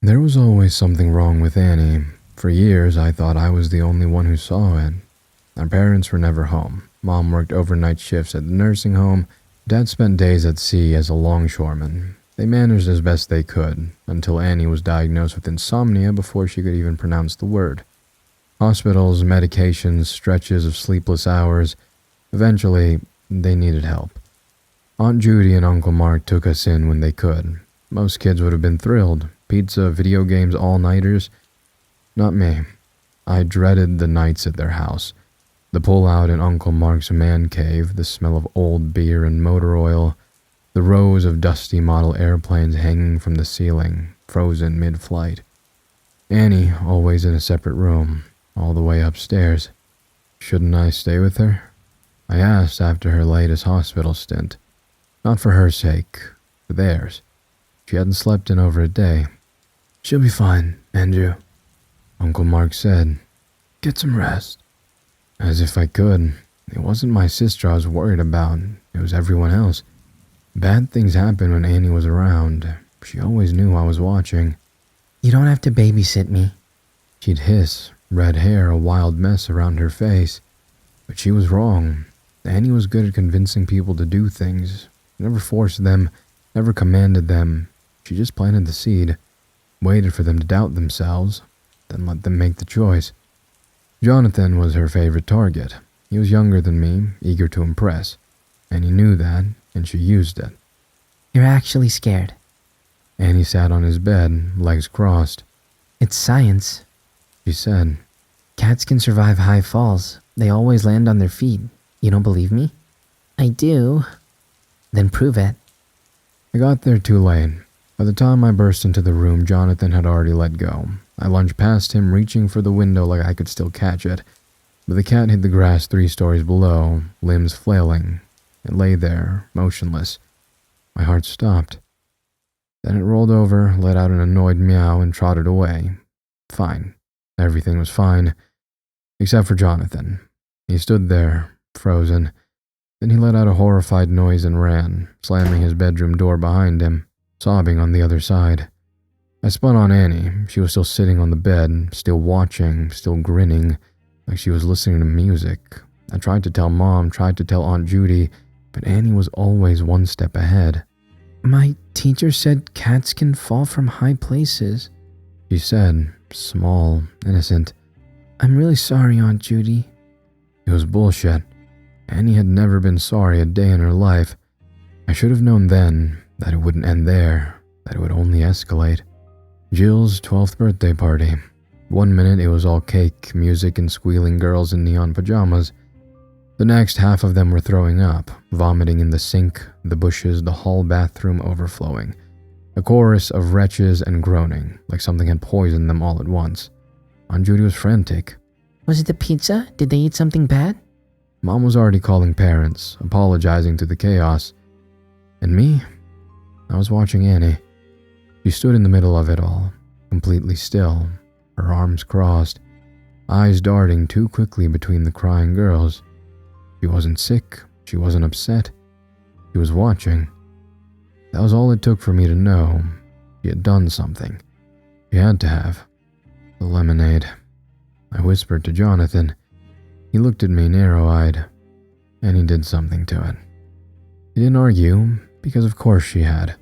There was always something wrong with Annie. For years, I thought I was the only one who saw it. Our parents were never home. Mom worked overnight shifts at the nursing home. Dad spent days at sea as a longshoreman. They managed as best they could, until Annie was diagnosed with insomnia before she could even pronounce the word. Hospitals, medications, stretches of sleepless hours. Eventually, they needed help. Aunt Judy and Uncle Mark took us in when they could. Most kids would have been thrilled. Pizza, video games, all-nighters. Not me. I dreaded the nights at their house. The pull-out in Uncle Mark's man cave, the smell of old beer and motor oil, the rows of dusty model airplanes hanging from the ceiling, frozen mid-flight. Annie, always in a separate room, all the way upstairs. Shouldn't I stay with her? I asked after her latest hospital stint. Not for her sake, for theirs. She hadn't slept in over a day. "She'll be fine, Andrew," Uncle Mark said. "Get some rest." As if I could. It wasn't my sister I was worried about. It was everyone else. Bad things happened when Annie was around. She always knew I was watching. "You don't have to babysit me," She'd hiss, red hair a wild mess around her face. But she was wrong. Annie was good at convincing people to do things. Never forced them, never commanded them. She just planted the seed, waited for them to doubt themselves, then let them make the choice. Jonathan was her favorite target. He was younger than me, eager to impress. And he knew that, and she used it. "You're actually scared." Annie sat on his bed, legs crossed. "It's science," She said, "Cats can survive high falls. They always land on their feet. You don't believe me?" "I do." "Then prove it." I got there too late. By the time I burst into the room, Jonathan had already let go. I lunged past him, reaching for the window like I could still catch it. But the cat hit the grass 3 stories below, limbs flailing. It lay there, motionless. My heart stopped. Then it rolled over, let out an annoyed meow, and trotted away. Fine. Everything was fine. Except for Jonathan. He stood there, frozen. Then he let out a horrified noise and ran, slamming his bedroom door behind him, sobbing on the other side. I spun on Annie. She was still sitting on the bed, still watching, still grinning, like she was listening to music. I tried to tell Mom, tried to tell Aunt Judy, but Annie was always one step ahead. "My teacher said cats can fall from high places," She said, small, innocent. "I'm really sorry, Aunt Judy." It was bullshit. Annie had never been sorry a day in her life. I should have known then that it wouldn't end there, that it would only escalate. Jill's 12th birthday party. 1 minute it was all cake, music, and squealing girls in neon pajamas. The next, half of them were throwing up, vomiting in the sink, the bushes, the hall bathroom overflowing. A chorus of retches and groaning, like something had poisoned them all at once. Aunt Judy was frantic. "Was it the pizza? Did they eat something bad?" Mom was already calling parents, apologizing to the chaos. And me? I was watching Annie. She stood in the middle of it all, completely still, her arms crossed, eyes darting too quickly between the crying girls. She wasn't sick, she wasn't upset. She was watching. That was all it took for me to know. She had done something. She had to have. The lemonade. I whispered to Jonathan. He looked at me narrow-eyed, and he did something to it. He didn't argue, because of course she had.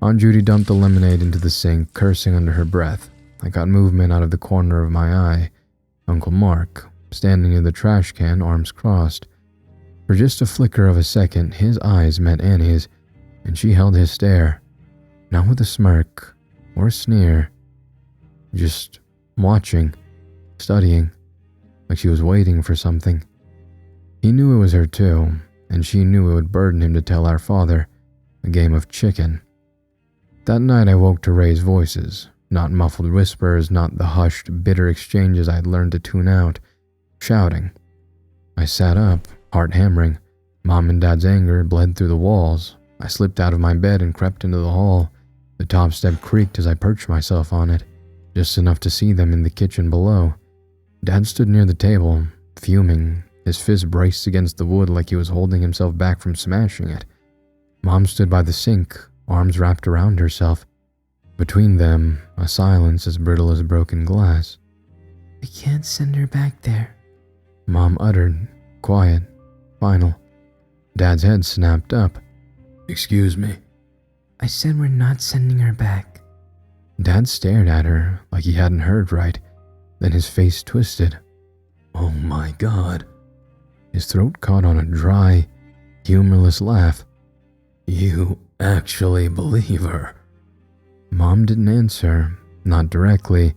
Aunt Judy dumped the lemonade into the sink, cursing under her breath. I got movement out of the corner of my eye. Uncle Mark, standing near the trash can, arms crossed. For just a flicker of a second, his eyes met Annie's, and she held his stare. Not with a smirk or a sneer. Just watching, studying, like she was waiting for something. He knew it was her too, and she knew it would burden him to tell our father. A game of chicken. That night I woke to raised voices, not muffled whispers, not the hushed, bitter exchanges I had learned to tune out. Shouting. I sat up, heart hammering. Mom and Dad's anger bled through the walls. I slipped out of my bed and crept into the hall. The top step creaked as I perched myself on it, just enough to see them in the kitchen below. Dad stood near the table, fuming, his fist braced against the wood like he was holding himself back from smashing it. Mom stood by the sink, arms wrapped around herself. Between them, a silence as brittle as broken glass. We can't send her back there, Mom uttered, quiet, final. Dad's head snapped up. Excuse me. I said we're not sending her back. Dad stared at her like he hadn't heard right, then his face twisted. Oh my God. His throat caught on a dry, humorless laugh. You actually believe her? Mom didn't answer, not directly,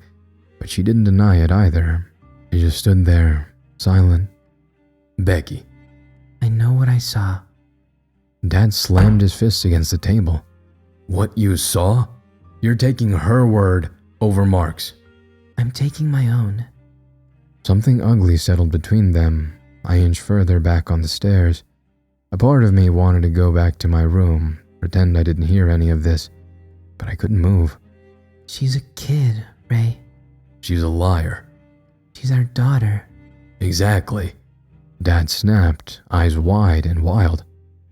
but she didn't deny it either. She just stood there, silent. Becky. I know what I saw. Dad slammed his fist against the table. What you saw? You're taking her word over Mark's. I'm taking my own. Something ugly settled between them. I inched further back on the stairs. A part of me wanted to go back to my room, pretend I didn't hear any of this, but I couldn't move. She's a kid, Ray. She's a liar. She's our daughter. Exactly. Dad snapped, eyes wide and wild.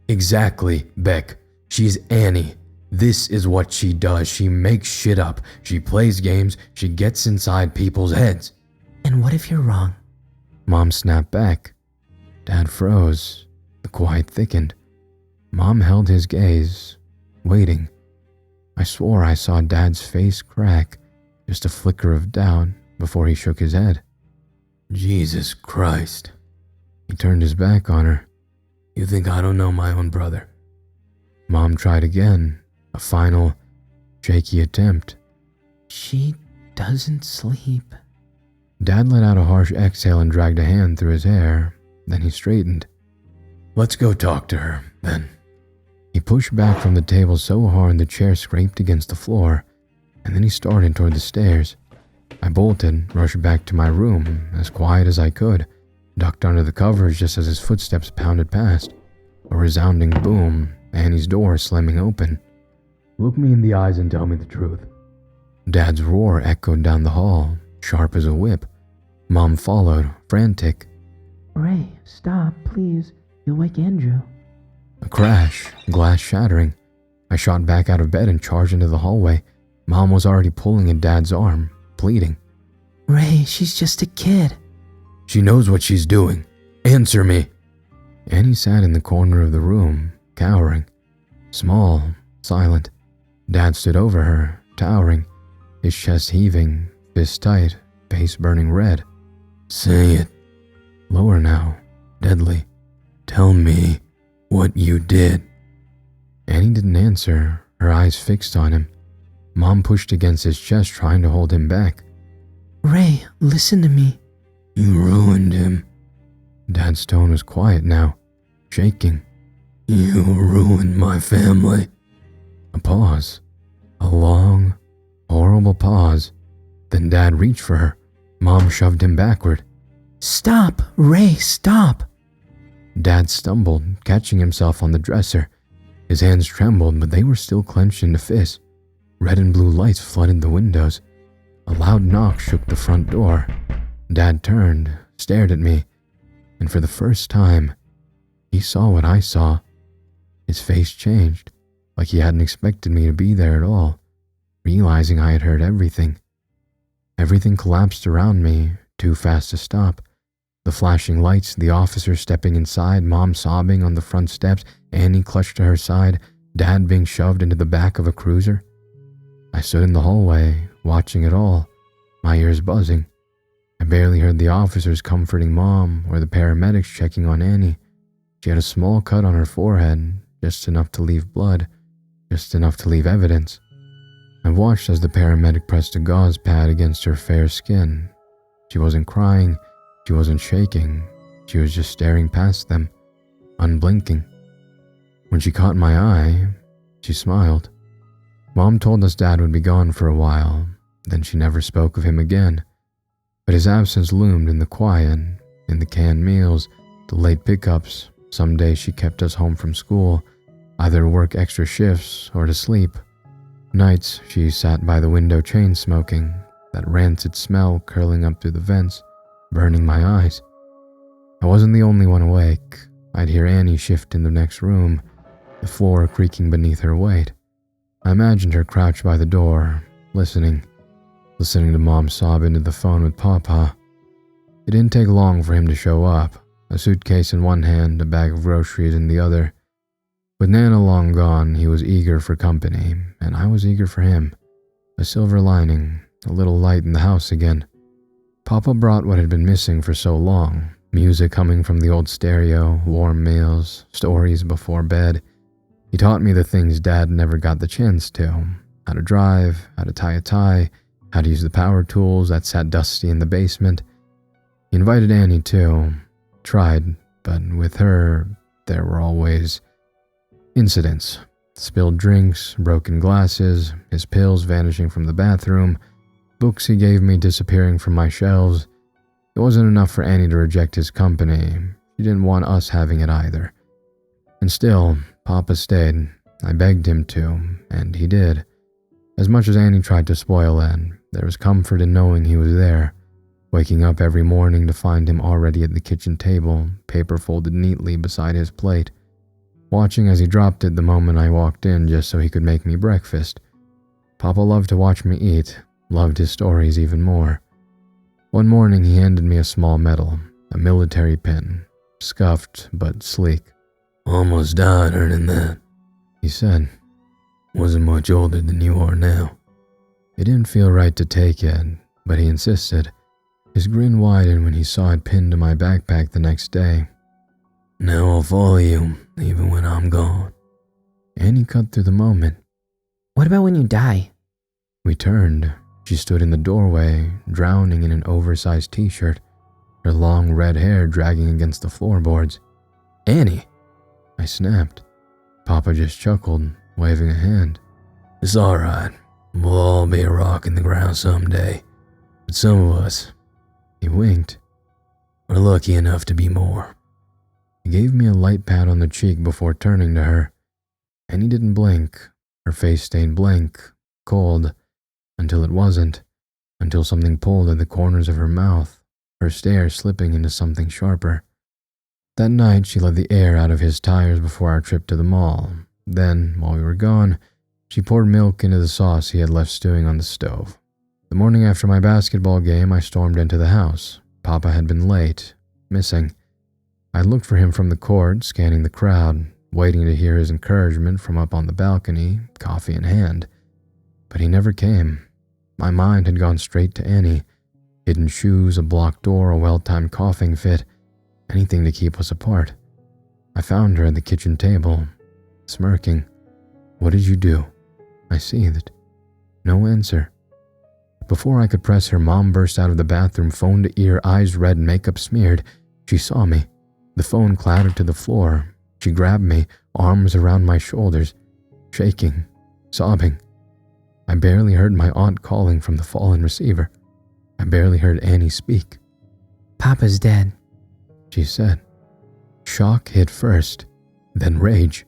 Exactly, Beck. She's Annie. This is what she does. She makes shit up. She plays games. She gets inside people's heads. And what if you're wrong? Mom snapped back. Dad froze. The quiet thickened. Mom held his gaze, waiting. I swore I saw Dad's face crack, just a flicker of doubt before he shook his head. Jesus Christ. He turned his back on her. You think I don't know my own brother? Mom tried again, a final, shaky attempt. She doesn't sleep. Dad let out a harsh exhale and dragged a hand through his hair. Then he straightened. Let's go talk to her, then. He pushed back from the table so hard the chair scraped against the floor, and then he started toward the stairs. I bolted, rushed back to my room, as quiet as I could, ducked under the covers just as his footsteps pounded past. A resounding boom, Annie's door slamming open. Look me in the eyes and tell me the truth. Dad's roar echoed down the hall, sharp as a whip. Mom followed, frantic. Ray, stop, please. You'll wake Andrew. A crash, glass shattering. I shot back out of bed and charged into the hallway. Mom was already pulling at Dad's arm, pleading. Ray, she's just a kid. She knows what she's doing. Answer me. Annie sat in the corner of the room, cowering. Small, silent. Dad stood over her, towering, his chest heaving, fist tight, face burning red. Say it. Lower now, deadly. Tell me what you did. Annie didn't answer, her eyes fixed on him. Mom pushed against his chest, trying to hold him back. Ray, listen to me. You ruined him. Dad's tone was quiet now, shaking. You ruined my family. A pause. A long, horrible pause. Then Dad reached for her. Mom shoved him backward. Stop, Ray, stop. Dad stumbled, catching himself on the dresser. His hands trembled, but they were still clenched into fists. Red and blue lights flooded the windows. A loud knock shook the front door. Dad turned, stared at me, and for the first time, he saw what I saw. His face changed, like he hadn't expected me to be there at all, realizing I had heard everything. Everything collapsed around me, too fast to stop. The flashing lights, the officer stepping inside, Mom sobbing on the front steps, Annie clutched to her side, Dad being shoved into the back of a cruiser. I stood in the hallway, watching it all, my ears buzzing. I barely heard the officers comforting Mom or the paramedics checking on Annie. She had a small cut on her forehead, just enough to leave blood, just enough to leave evidence. I watched as the paramedic pressed a gauze pad against her fair skin. She wasn't crying, she wasn't shaking, she was just staring past them, unblinking. When she caught my eye, she smiled. Mom told us Dad would be gone for a while, then she never spoke of him again. But his absence loomed in the quiet, in the canned meals, the late pickups. Some days she kept us home from school, either to work extra shifts or to sleep. Nights she sat by the window chain smoking, that rancid smell curling up through the vents, burning my eyes. I wasn't the only one awake. I'd hear Annie shift in the next room, the floor creaking beneath her weight. I imagined her crouched by the door, listening to Mom sob into the phone with Papa. It didn't take long for him to show up, a suitcase in one hand, a bag of groceries in the other. With Nana long gone, he was eager for company, and I was eager for him. A silver lining, a little light in the house again. Papa brought what had been missing for so long, music coming from the old stereo, warm meals, stories before bed. He taught me the things Dad never got the chance to. How to drive, how to tie a tie, how to use the power tools that sat dusty in the basement. He invited Annie too. Tried, but with her, there were always incidents. Spilled drinks, broken glasses, his pills vanishing from the bathroom, books he gave me disappearing from my shelves. It wasn't enough for Annie to reject his company. She didn't want us having it either. And still, Papa stayed. I begged him to, and he did. As much as Annie tried to spoil it, there was comfort in knowing he was there, waking up every morning to find him already at the kitchen table, paper folded neatly beside his plate, watching as he dropped it the moment I walked in just so he could make me breakfast. Papa loved to watch me eat, loved his stories even more. One morning he handed me a small medal, a military pin, scuffed but sleek. "Almost died earning that," he said. "Wasn't much older than you are now." It didn't feel right to take it, but he insisted. His grin widened when he saw it pinned to my backpack the next day. "Now I'll follow you, even when I'm gone." Annie cut through the moment. What about when you die? We turned. She stood in the doorway, drowning in an oversized t-shirt, her long red hair dragging against the floorboards. "Annie!" I snapped. Papa just chuckled, waving a hand. "It's alright. We'll all be a rock in the ground someday. But some of us," he winked, "are lucky enough to be more." He gave me a light pat on the cheek before turning to her. Annie didn't blink. Her face stayed blank, cold, until it wasn't, until something pulled at the corners of her mouth, her stare slipping into something sharper. That night, she let the air out of his tires before our trip to the mall. Then, while we were gone, she poured milk into the sauce he had left stewing on the stove. The morning after my basketball game, I stormed into the house. Papa had been late, missing. I looked for him from the court, scanning the crowd, waiting to hear his encouragement from up on the balcony, coffee in hand. But he never came. My mind had gone straight to Annie. Hidden shoes, a blocked door, a well-timed coughing fit. Anything to keep us apart. I found her at the kitchen table, smirking. "What did you do?" I seethed. No answer. Before I could press her, Mom burst out of the bathroom, phone to ear, eyes red, makeup smeared. She saw me. The phone clattered to the floor. She grabbed me, arms around my shoulders, shaking, sobbing. I barely heard my aunt calling from the fallen receiver. I barely heard Annie speak. "Papa's dead," she said. Shock hit first, then rage.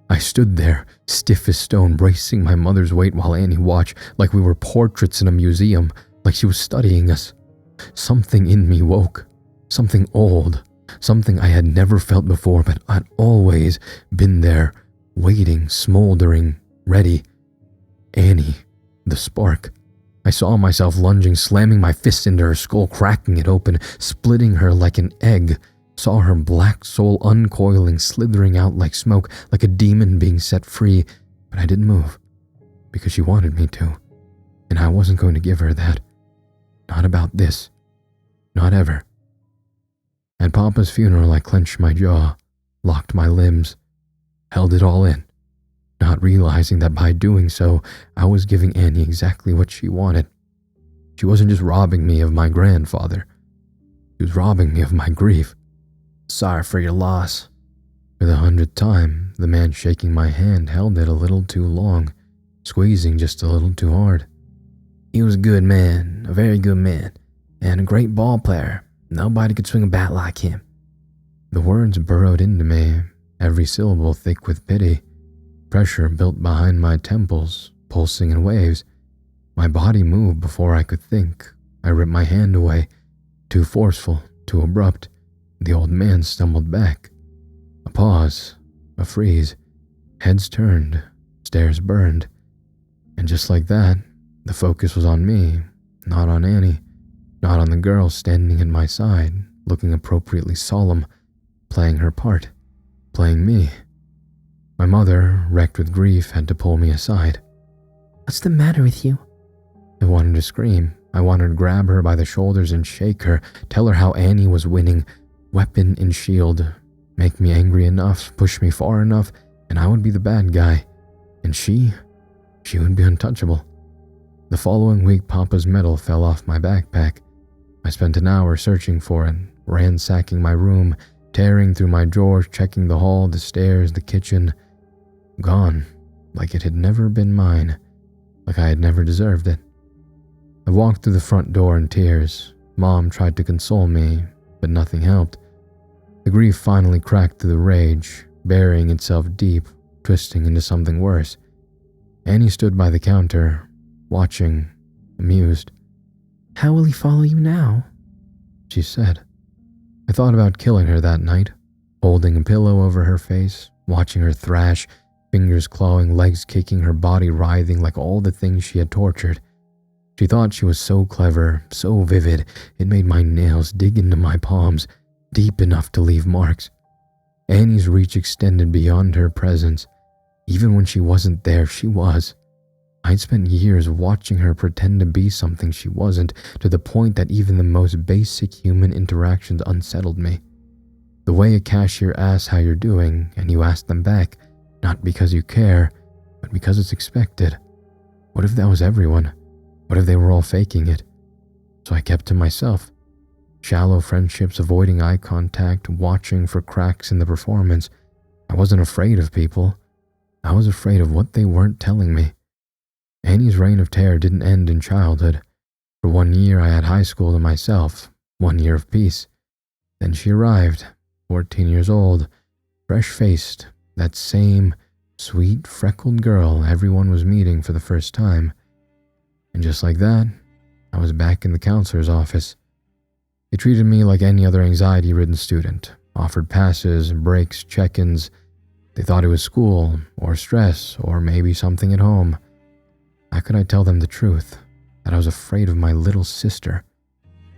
I stood there, stiff as stone, bracing my mother's weight while Annie watched, like we were portraits in a museum, like she was studying us. Something in me woke, something old, something I had never felt before, but I'd always been there, waiting, smoldering, ready. Annie, the spark. I saw myself lunging, slamming my fist into her skull, cracking it open, splitting her like an egg. Saw her black soul uncoiling, slithering out like smoke, like a demon being set free. But I didn't move, because she wanted me to. And I wasn't going to give her that. Not about this. Not ever. At Papa's funeral, I clenched my jaw, locked my limbs, held it all in, not realizing that by doing so, I was giving Annie exactly what she wanted. She wasn't just robbing me of my grandfather. She was robbing me of my grief. "Sorry for your loss." For the 100th time, the man shaking my hand held it a little too long, squeezing just a little too hard. "He was a good man, a very good man, and a great ball player. Nobody could swing a bat like him." The words burrowed into me, every syllable thick with pity. Pressure built behind my temples, pulsing in waves. My body moved before I could think. I ripped my hand away, too forceful, too abrupt. The old man stumbled back. A pause, a freeze. Heads turned, stares burned. And just like that, the focus was on me, not on Annie, not on the girl standing at my side, looking appropriately solemn, playing her part, playing me. My mother, wrecked with grief, had to pull me aside. What's the matter with you? I wanted to scream. I wanted to grab her by the shoulders and shake her, tell her how Annie was winning, weapon and shield, make me angry enough, push me far enough, and I would be the bad guy. And she would be untouchable. The following week, Papa's medal fell off my backpack. I spent an hour searching for it, ransacking my room, tearing through my drawers, checking the hall, the stairs, the kitchen. Gone, like it had never been mine, like I had never deserved it. I walked through the front door in tears. Mom tried to console me, but nothing helped. The grief finally cracked through the rage, burying itself deep, twisting into something worse. Annie stood by the counter, watching, amused. How will he follow you now? She said. I thought about killing her that night, holding a pillow over her face, watching her thrash, fingers clawing, legs kicking, her body writhing like all the things she had tortured. She thought she was so clever, so vivid, it made my nails dig into my palms, deep enough to leave marks. Annie's reach extended beyond her presence. Even when she wasn't there, she was. I'd spent years watching her pretend to be something she wasn't, to the point that even the most basic human interactions unsettled me. The way a cashier asks how you're doing, and you ask them back, not because you care, but because it's expected. What if that was everyone? What if they were all faking it? So I kept to myself. Shallow friendships, avoiding eye contact, watching for cracks in the performance. I wasn't afraid of people. I was afraid of what they weren't telling me. Annie's reign of terror didn't end in childhood. For 1 year I had high school to myself, 1 year of peace. Then she arrived, 14 years old, fresh-faced, that same sweet, freckled girl everyone was meeting for the first time. And just like that, I was back in the counselor's office. They treated me like any other anxiety-ridden student, offered passes, breaks, check-ins. They thought it was school, or stress, or maybe something at home. How could I tell them the truth? That I was afraid of my little sister.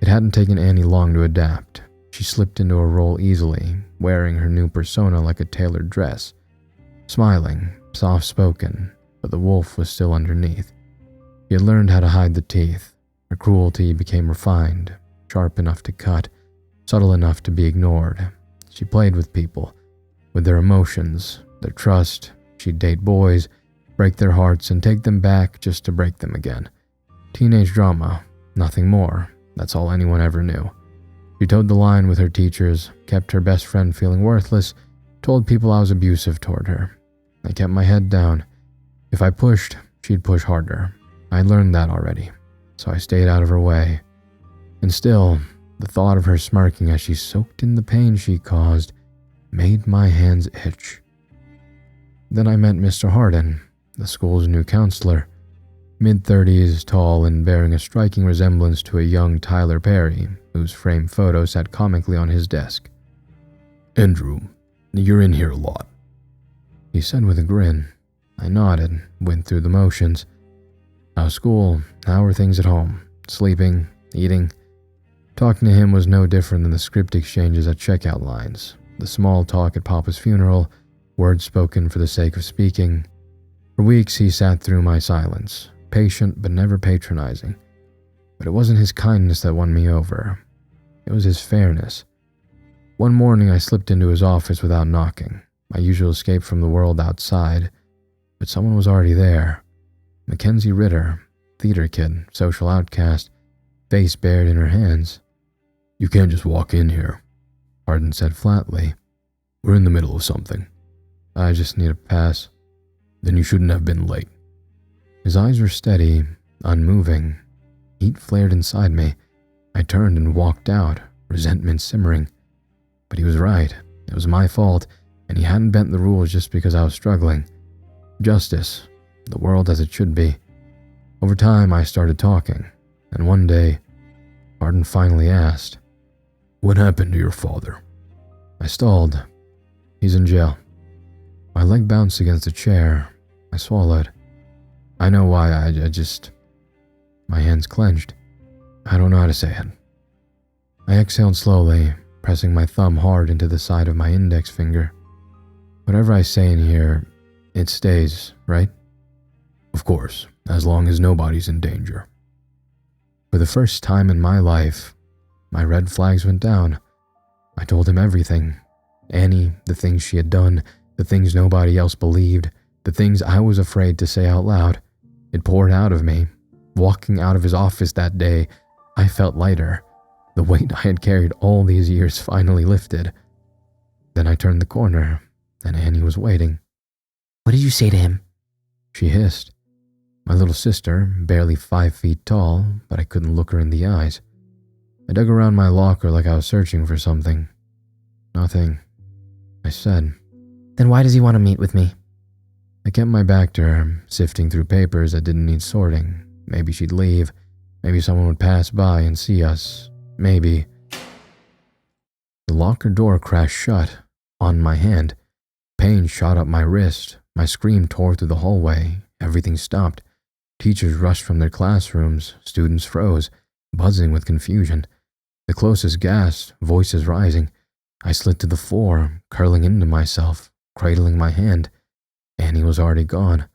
It hadn't taken Annie long to adapt. She slipped into a role easily, wearing her new persona like a tailored dress. Smiling, soft-spoken, but the wolf was still underneath. She had learned how to hide the teeth. Her cruelty became refined, sharp enough to cut, subtle enough to be ignored. She played with people, with their emotions, their trust. She'd date boys, break their hearts, and take them back just to break them again. Teenage drama, nothing more. That's all anyone ever knew. She towed the line with her teachers, kept her best friend feeling worthless, told people I was abusive toward her. I kept my head down. If I pushed, she'd push harder. I'd learned that already, so I stayed out of her way. And still, the thought of her smirking as she soaked in the pain she caused made my hands itch. Then I met Mr. Harden, the school's new counselor, mid-30s, tall and bearing a striking resemblance to a young Tyler Perry, whose framed photo sat comically on his desk. "Andrew, you're in here a lot," he said with a grin. I nodded, went through the motions. How's school? How are things at home? Sleeping? Eating? Talking to him was no different than the script exchanges at checkout lines, the small talk at Papa's funeral, words spoken for the sake of speaking. For weeks he sat through my silence, patient but never patronizing. But it wasn't his kindness that won me over. It was his fairness. One morning I slipped into his office without knocking, my usual escape from the world outside, but someone was already there. Mackenzie Ritter, theater kid, social outcast, face bared in her hands. "You can't just walk in here," Harden said flatly. "We're in the middle of something." I just need a pass. "Then you shouldn't have been late." His eyes were steady, unmoving. Heat flared inside me. I turned and walked out, resentment simmering. But he was right. It was my fault, and he hadn't bent the rules just because I was struggling. Justice. The world as it should be. Over time, I started talking, and one day, Harden finally asked, "What happened to your father?" I stalled. "He's in jail." My leg bounced against a chair. I swallowed. I know why, I just... My hands clenched. I don't know how to say it. I exhaled slowly, pressing my thumb hard into the side of my index finger. Whatever I say in here, it stays, right? Of course, as long as nobody's in danger. For the first time in my life, my red flags went down. I told him everything. Annie, the things she had done, the things nobody else believed, the things I was afraid to say out loud. It poured out of me. Walking out of his office that day, I felt lighter. The weight I had carried all these years finally lifted. Then I turned the corner, and Annie was waiting. What did you say to him? She hissed. My little sister, barely 5 feet tall, but I couldn't look her in the eyes. I dug around my locker like I was searching for something. Nothing, I said. Then why does he want to meet with me? I kept my back to her, sifting through papers that didn't need sorting. Maybe she'd leave. Maybe someone would pass by and see us. Maybe. The locker door crashed shut, on my hand. Pain shot up my wrist. My scream tore through the hallway. Everything stopped. Teachers rushed from their classrooms. Students froze, buzzing with confusion. The closest gasped, voices rising. I slid to the floor, curling into myself, cradling my hand. Annie was already gone.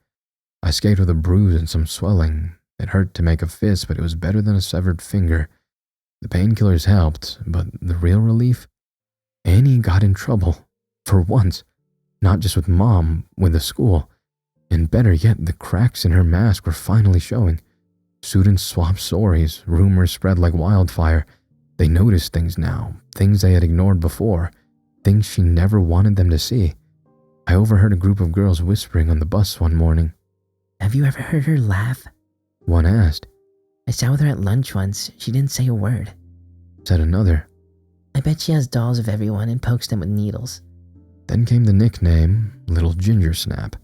I escaped with a bruise and some swelling. It hurt to make a fist, but it was better than a severed finger. The painkillers helped, but the real relief? Annie got in trouble. For once. Not just with Mom, with the school. And better yet, the cracks in her mask were finally showing. Students swapped stories. Rumors spread like wildfire. They noticed things now. Things they had ignored before. Things she never wanted them to see. I overheard a group of girls whispering on the bus one morning. Have you ever heard her laugh? One asked. I sat with her at lunch once. She didn't say a word. Said another. I bet she has dolls of everyone and pokes them with needles. Then came the nickname, Little Ginger Snap.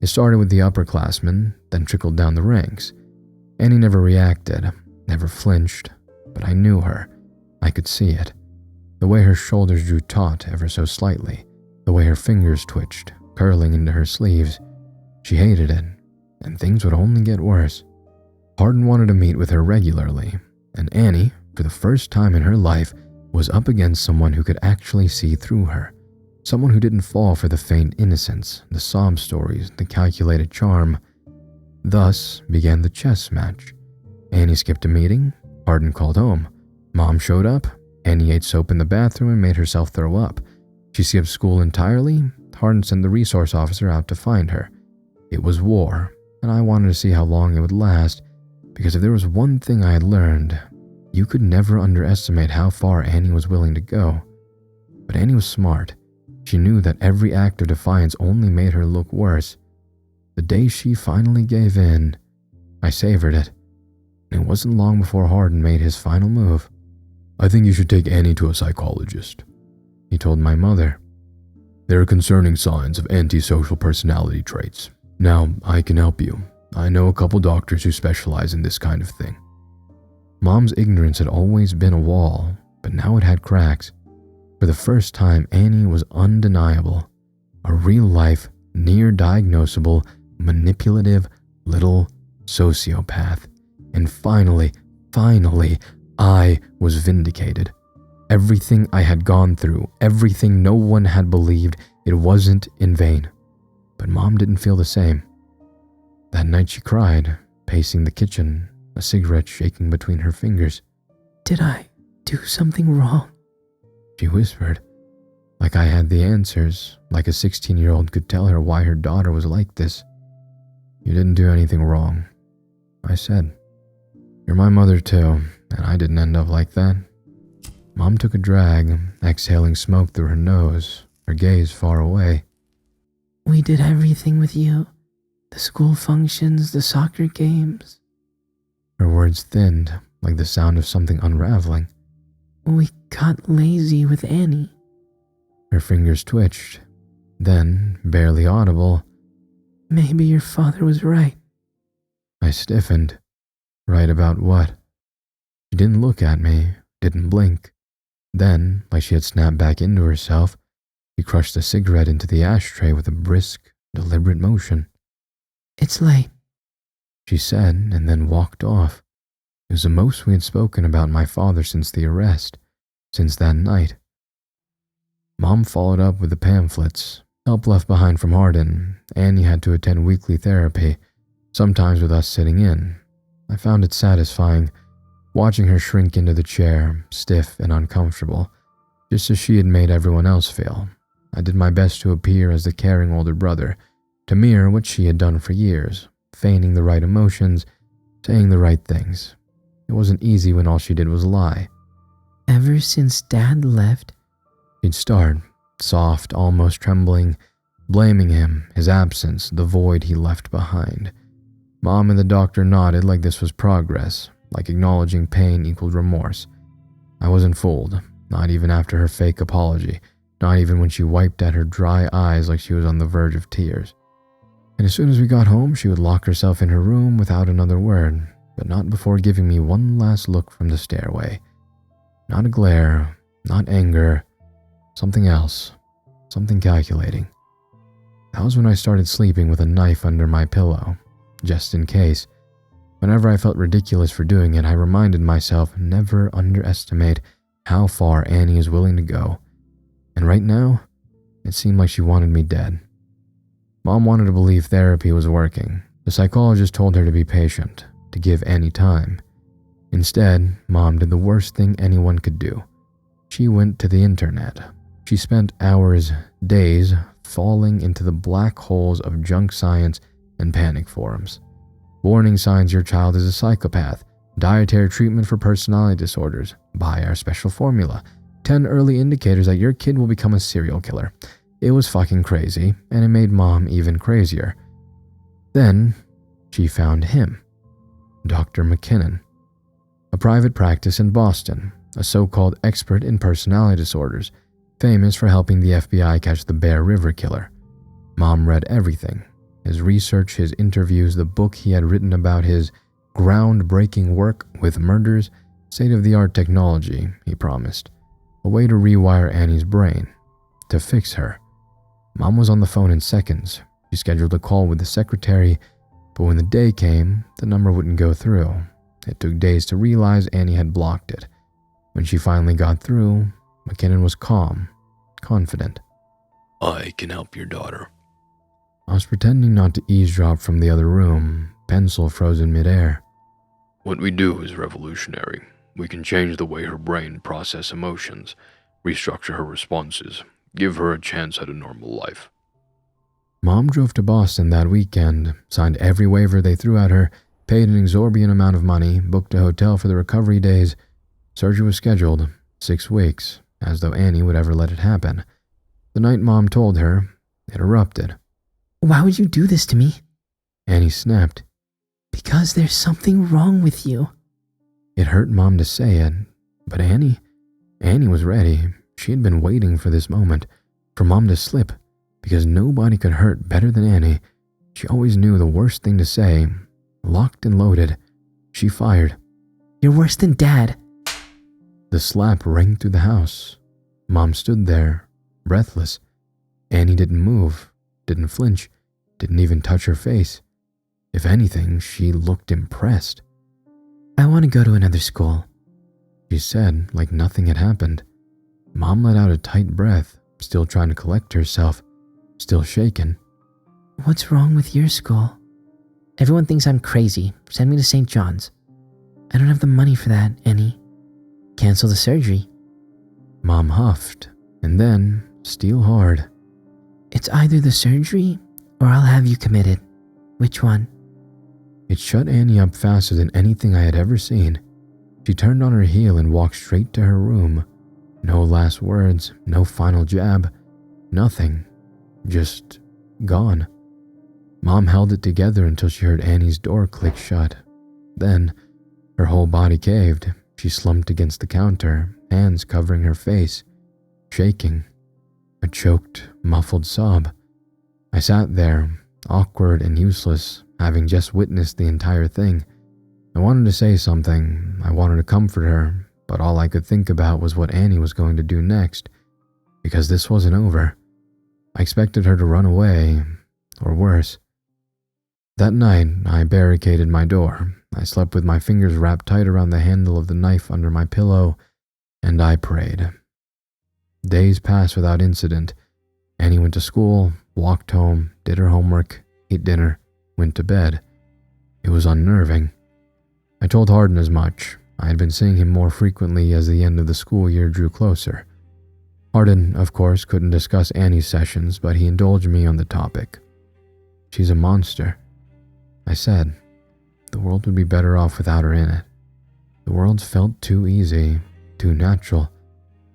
It started with the upperclassmen, then trickled down the ranks. Annie never reacted, never flinched, but I knew her. I could see it. The way her shoulders drew taut ever so slightly, the way her fingers twitched, curling into her sleeves. She hated it, and things would only get worse. Hardin wanted to meet with her regularly, and Annie, for the first time in her life, was up against someone who could actually see through her. Someone who didn't fall for the feigned innocence, the sob stories, the calculated charm. Thus began the chess match. Annie skipped a meeting. Hardin called home. Mom showed up. Annie ate soap in the bathroom and made herself throw up. She skipped school entirely. Hardin sent the resource officer out to find her. It was war, and I wanted to see how long it would last, because if there was one thing I had learned, you could never underestimate how far Annie was willing to go. But Annie was smart. She knew that every act of defiance only made her look worse. The day she finally gave in, I savored it. And it wasn't long before Hardin made his final move. I think you should take Annie to a psychologist, he told my mother. There are concerning signs of antisocial personality traits. Now, I can help you. I know a couple doctors who specialize in this kind of thing. Mom's ignorance had always been a wall, but now it had cracks. For the first time, Annie was undeniable. A real-life, near-diagnosable, manipulative little sociopath. And finally, I was vindicated. Everything I had gone through, everything no one had believed, it wasn't in vain. But Mom didn't feel the same. That night she cried, pacing the kitchen, a cigarette shaking between her fingers. Did I do something wrong? She whispered, like I had the answers, like a 16-year-old could tell her why her daughter was like this. You didn't do anything wrong, I said. You're my mother too, and I didn't end up like that. Mom took a drag, exhaling smoke through her nose, her gaze far away. We did everything with you. The school functions, the soccer games. Her words thinned, like the sound of something unraveling. We got lazy with Annie. Her fingers twitched. Then, barely audible, Maybe your father was right. I stiffened. Right about what? She didn't look at me, didn't blink. Then, like she had snapped back into herself, she crushed the cigarette into the ashtray with a brisk, deliberate motion. It's late. she said, and then walked off. It was the most we had spoken about my father since the arrest, since that night. Mom followed up with the pamphlets, help left behind from Hardin. Annie had to attend weekly therapy, sometimes with us sitting in. I found it satisfying, watching her shrink into the chair, stiff and uncomfortable, just as she had made everyone else feel. I did my best to appear as the caring older brother, to mirror what she had done for years, feigning the right emotions, saying the right things. It wasn't easy when all she did was lie. Ever since Dad left, She'd start, soft, almost trembling, blaming him, his absence, the void he left behind. Mom and the doctor nodded like this was progress, like acknowledging pain equaled remorse. I wasn't fooled, not even after her fake apology, not even when she wiped at her dry eyes like she was on the verge of tears. And as soon as we got home, she would lock herself in her room without another word, but not before giving me one last look from the stairway. Not a glare, not anger, something else, something calculating. That was when I started sleeping with a knife under my pillow, just in case. Whenever I felt ridiculous for doing it, I reminded myself never underestimate how far Annie is willing to go. And right now, it seemed like she wanted me dead. Mom wanted to believe therapy was working. The psychologist told her to be patient, to give Annie time. Instead, Mom did the worst thing anyone could do. She went to the internet. She spent hours, days, falling into the black holes of junk science and panic forums. Warning signs your child is a psychopath. Dietary treatment for personality disorders. Buy our special formula. 10 early indicators that your kid will become a serial killer. It was fucking crazy, and it made Mom even crazier. Then, she found him. Dr. McKinnon. A private practice in Boston, a so-called expert in personality disorders, famous for helping the FBI catch the Bear River killer. Mom read everything. His research, his interviews, the book he had written about his groundbreaking work with murders, state-of-the-art technology, he promised. A way to rewire Annie's brain. To fix her. Mom was on the phone in seconds. She scheduled a call with the secretary, but when the day came, the number wouldn't go through. It took days to realize Annie had blocked it. When she finally got through, McKinnon was calm, confident. I can help your daughter. I was pretending not to eavesdrop from the other room, pencil frozen midair. What we do is revolutionary. We can change the way her brain processes emotions, restructure her responses, give her a chance at a normal life. Mom drove to Boston that weekend, signed every waiver they threw at her, paid an exorbitant amount of money, booked a hotel for the recovery days. Surgery was scheduled, 6 weeks, as though Annie would ever let it happen. The night Mom told her, it erupted. why would you do this to me? Annie snapped. Because there's something wrong with you. It hurt Mom to say it, but Annie was ready. She had been waiting for this moment, for Mom to slip, because nobody could hurt better than Annie. She always knew the worst thing to say. Locked and loaded, she fired. You're worse than Dad. The slap rang through the house. Mom stood there, breathless. Annie didn't move, didn't flinch, didn't even touch her face. If anything, she looked impressed. I want to go to another school, She said, like nothing had happened. Mom let out a tight breath, still trying to collect herself, still shaken. What's wrong with your school? Everyone thinks I'm crazy. Send me to St. John's. I don't have the money for that, Annie. Cancel the surgery. Mom huffed, and then, steel hard. It's either the surgery or I'll have you committed. Which one? It shut Annie up faster than anything I had ever seen. She turned on her heel and walked straight to her room. No last words, no final jab, nothing. Just gone. Mom held it together until she heard Annie's door click shut. Then, her whole body caved. She slumped against the counter, hands covering her face, shaking. A choked, muffled sob. I sat there, awkward and useless, having just witnessed the entire thing. I wanted to say something. I wanted to comfort her, but all I could think about was what Annie was going to do next, because this wasn't over. I expected her to run away, or worse. That night, I barricaded my door. I slept with my fingers wrapped tight around the handle of the knife under my pillow, and I prayed. Days passed without incident. Annie went to school, walked home, did her homework, ate dinner, went to bed. It was unnerving. I told Hardin as much. I had been seeing him more frequently as the end of the school year drew closer. Hardin, of course, couldn't discuss Annie's sessions, but he indulged me on the topic. She's a monster. I said, the world would be better off without her in it. The world felt too easy, too natural.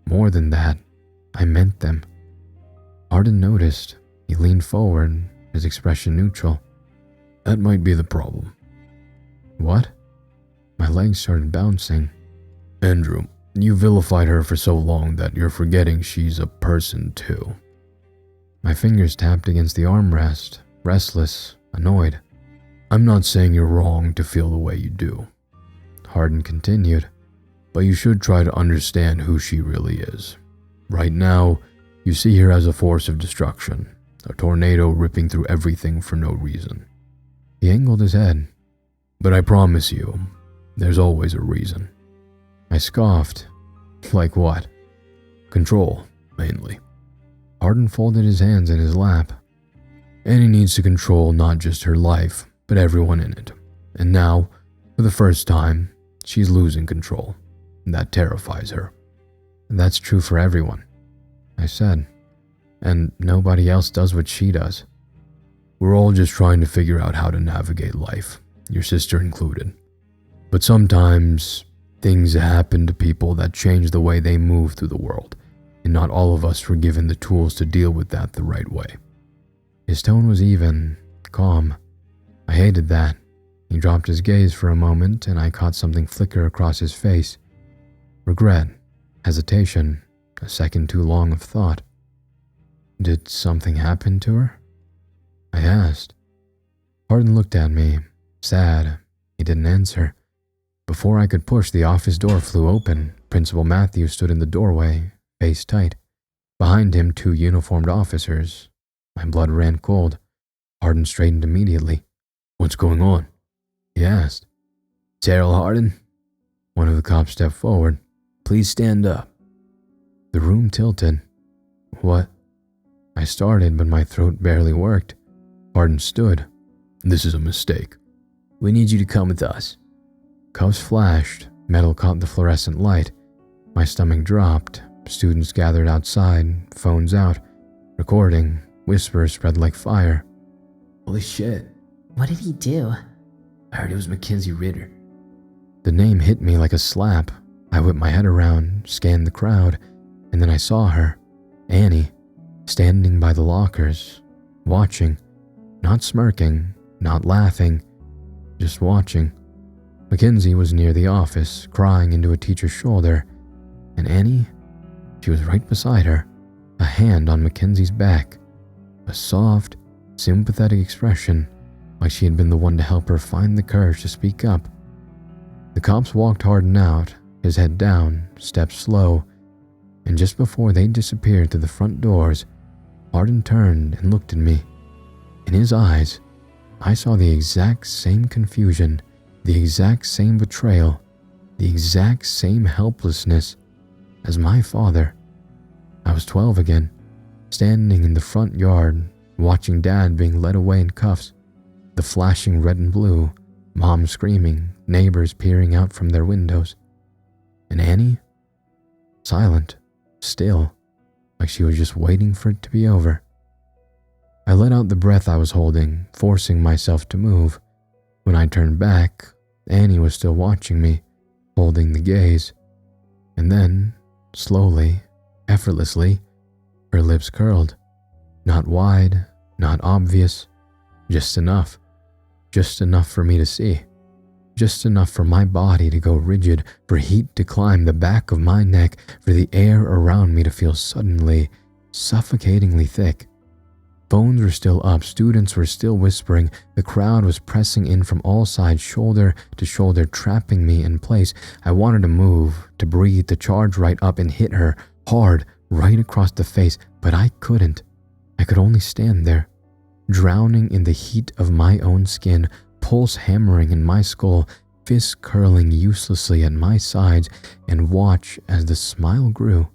More than that, I meant them. Hardin noticed. He leaned forward, his expression neutral. That might be the problem. What? My legs started bouncing. Andrew, you vilified her for so long that you're forgetting she's a person too. My fingers tapped against the armrest, restless, annoyed. I'm not saying you're wrong to feel the way you do, Hardin continued, but you should try to understand who she really is. Right now, you see her as a force of destruction, a tornado ripping through everything for no reason. He angled his head. But I promise you, there's always a reason. I scoffed. Like what? Control, mainly. Hardin folded his hands in his lap. Annie needs to control not just her life, but everyone in it. And now, for the first time, she's losing control. That terrifies her. That's true for everyone, I said. And nobody else does what she does. We're all just trying to figure out how to navigate life, your sister included. But sometimes, things happen to people that change the way they move through the world, and not all of us were given the tools to deal with that the right way. His tone was even, calm. I hated that. He dropped his gaze for a moment, and I caught something flicker across his face. Regret, hesitation, a second too long of thought. Did something happen to her? I asked. Hardin looked at me, sad. He didn't answer. Before I could push, the office door flew open. Principal Matthew stood in the doorway, face tight. Behind him, 2 uniformed officers. My blood ran cold. Hardin straightened immediately. What's going on? He asked. Terrell Hardin? One of the cops stepped forward. Please stand up. The room tilted. What? I started, but my throat barely worked. Hardin stood. This is a mistake. We need you to come with us. Cuffs flashed. Metal caught the fluorescent light. My stomach dropped. Students gathered outside, phones out, recording. Whispers spread like fire. Holy shit. What did he do? I heard it was Mackenzie Ritter. The name hit me like a slap. I whipped my head around, scanned the crowd, and then I saw her, Annie, standing by the lockers, watching, not smirking, not laughing, just watching. Mackenzie was near the office, crying into a teacher's shoulder, and Annie, she was right beside her, a hand on Mackenzie's back, a soft, sympathetic expression, like she had been the one to help her find the courage to speak up. The cops walked Hardin out, his head down, steps slow, and just before they disappeared through the front doors, Hardin turned and looked at me. In his eyes, I saw the exact same confusion, the exact same betrayal, the exact same helplessness as my father. I was 12 again, standing in the front yard, watching Dad being led away in cuffs, the flashing red and blue, Mom screaming, neighbors peering out from their windows. And Annie? Silent, still, like she was just waiting for it to be over. I let out the breath I was holding, forcing myself to move. When I turned back, Annie was still watching me, holding the gaze. And then, slowly, effortlessly, her lips curled. Not wide, not obvious, just enough. Just enough for me to see. Just enough for my body to go rigid, for heat to climb the back of my neck, for the air around me to feel suddenly, suffocatingly thick. Phones were still up, students were still whispering, the crowd was pressing in from all sides, shoulder to shoulder, trapping me in place. I wanted to move, to breathe, to charge right up and hit her, hard, right across the face, but I couldn't. I could only stand there. drowning in the heat of my own skin, pulse hammering in my skull, fists curling uselessly at my sides, and watch as the smile grew.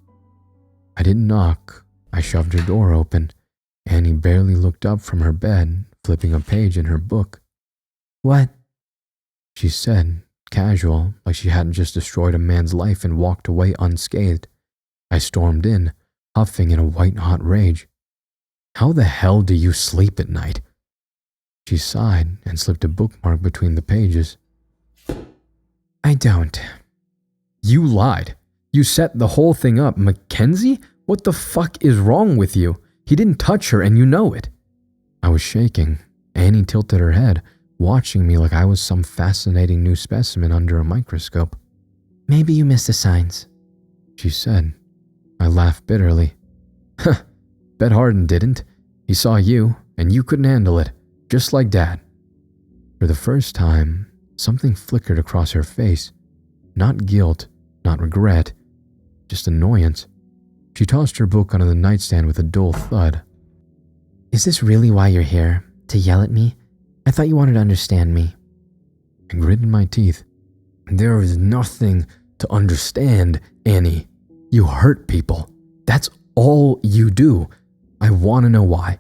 I didn't knock. I shoved her door open. Annie barely looked up from her bed, flipping a page in her book. "What?" she said, casual, like she hadn't just destroyed a man's life and walked away unscathed. I stormed in, huffing in a white-hot rage. "How the hell do you sleep at night?" She sighed and slipped a bookmark between the pages. "I don't." "You lied. You set the whole thing up. Mackenzie? What the fuck is wrong with you? He didn't touch her and you know it." I was shaking. Annie tilted her head, watching me like I was some fascinating new specimen under a microscope. "Maybe you missed the signs," she said. I laughed bitterly. "Huh, bet Harden didn't. He saw you, and you couldn't handle it, just like Dad." For the first time, something flickered across her face. Not guilt, not regret, just annoyance. She tossed her book onto the nightstand with a dull thud. "Is this really why you're here? To yell at me? I thought you wanted to understand me." I gritted my teeth. "There is nothing to understand, Annie. You hurt people. That's all you do. I want to know why."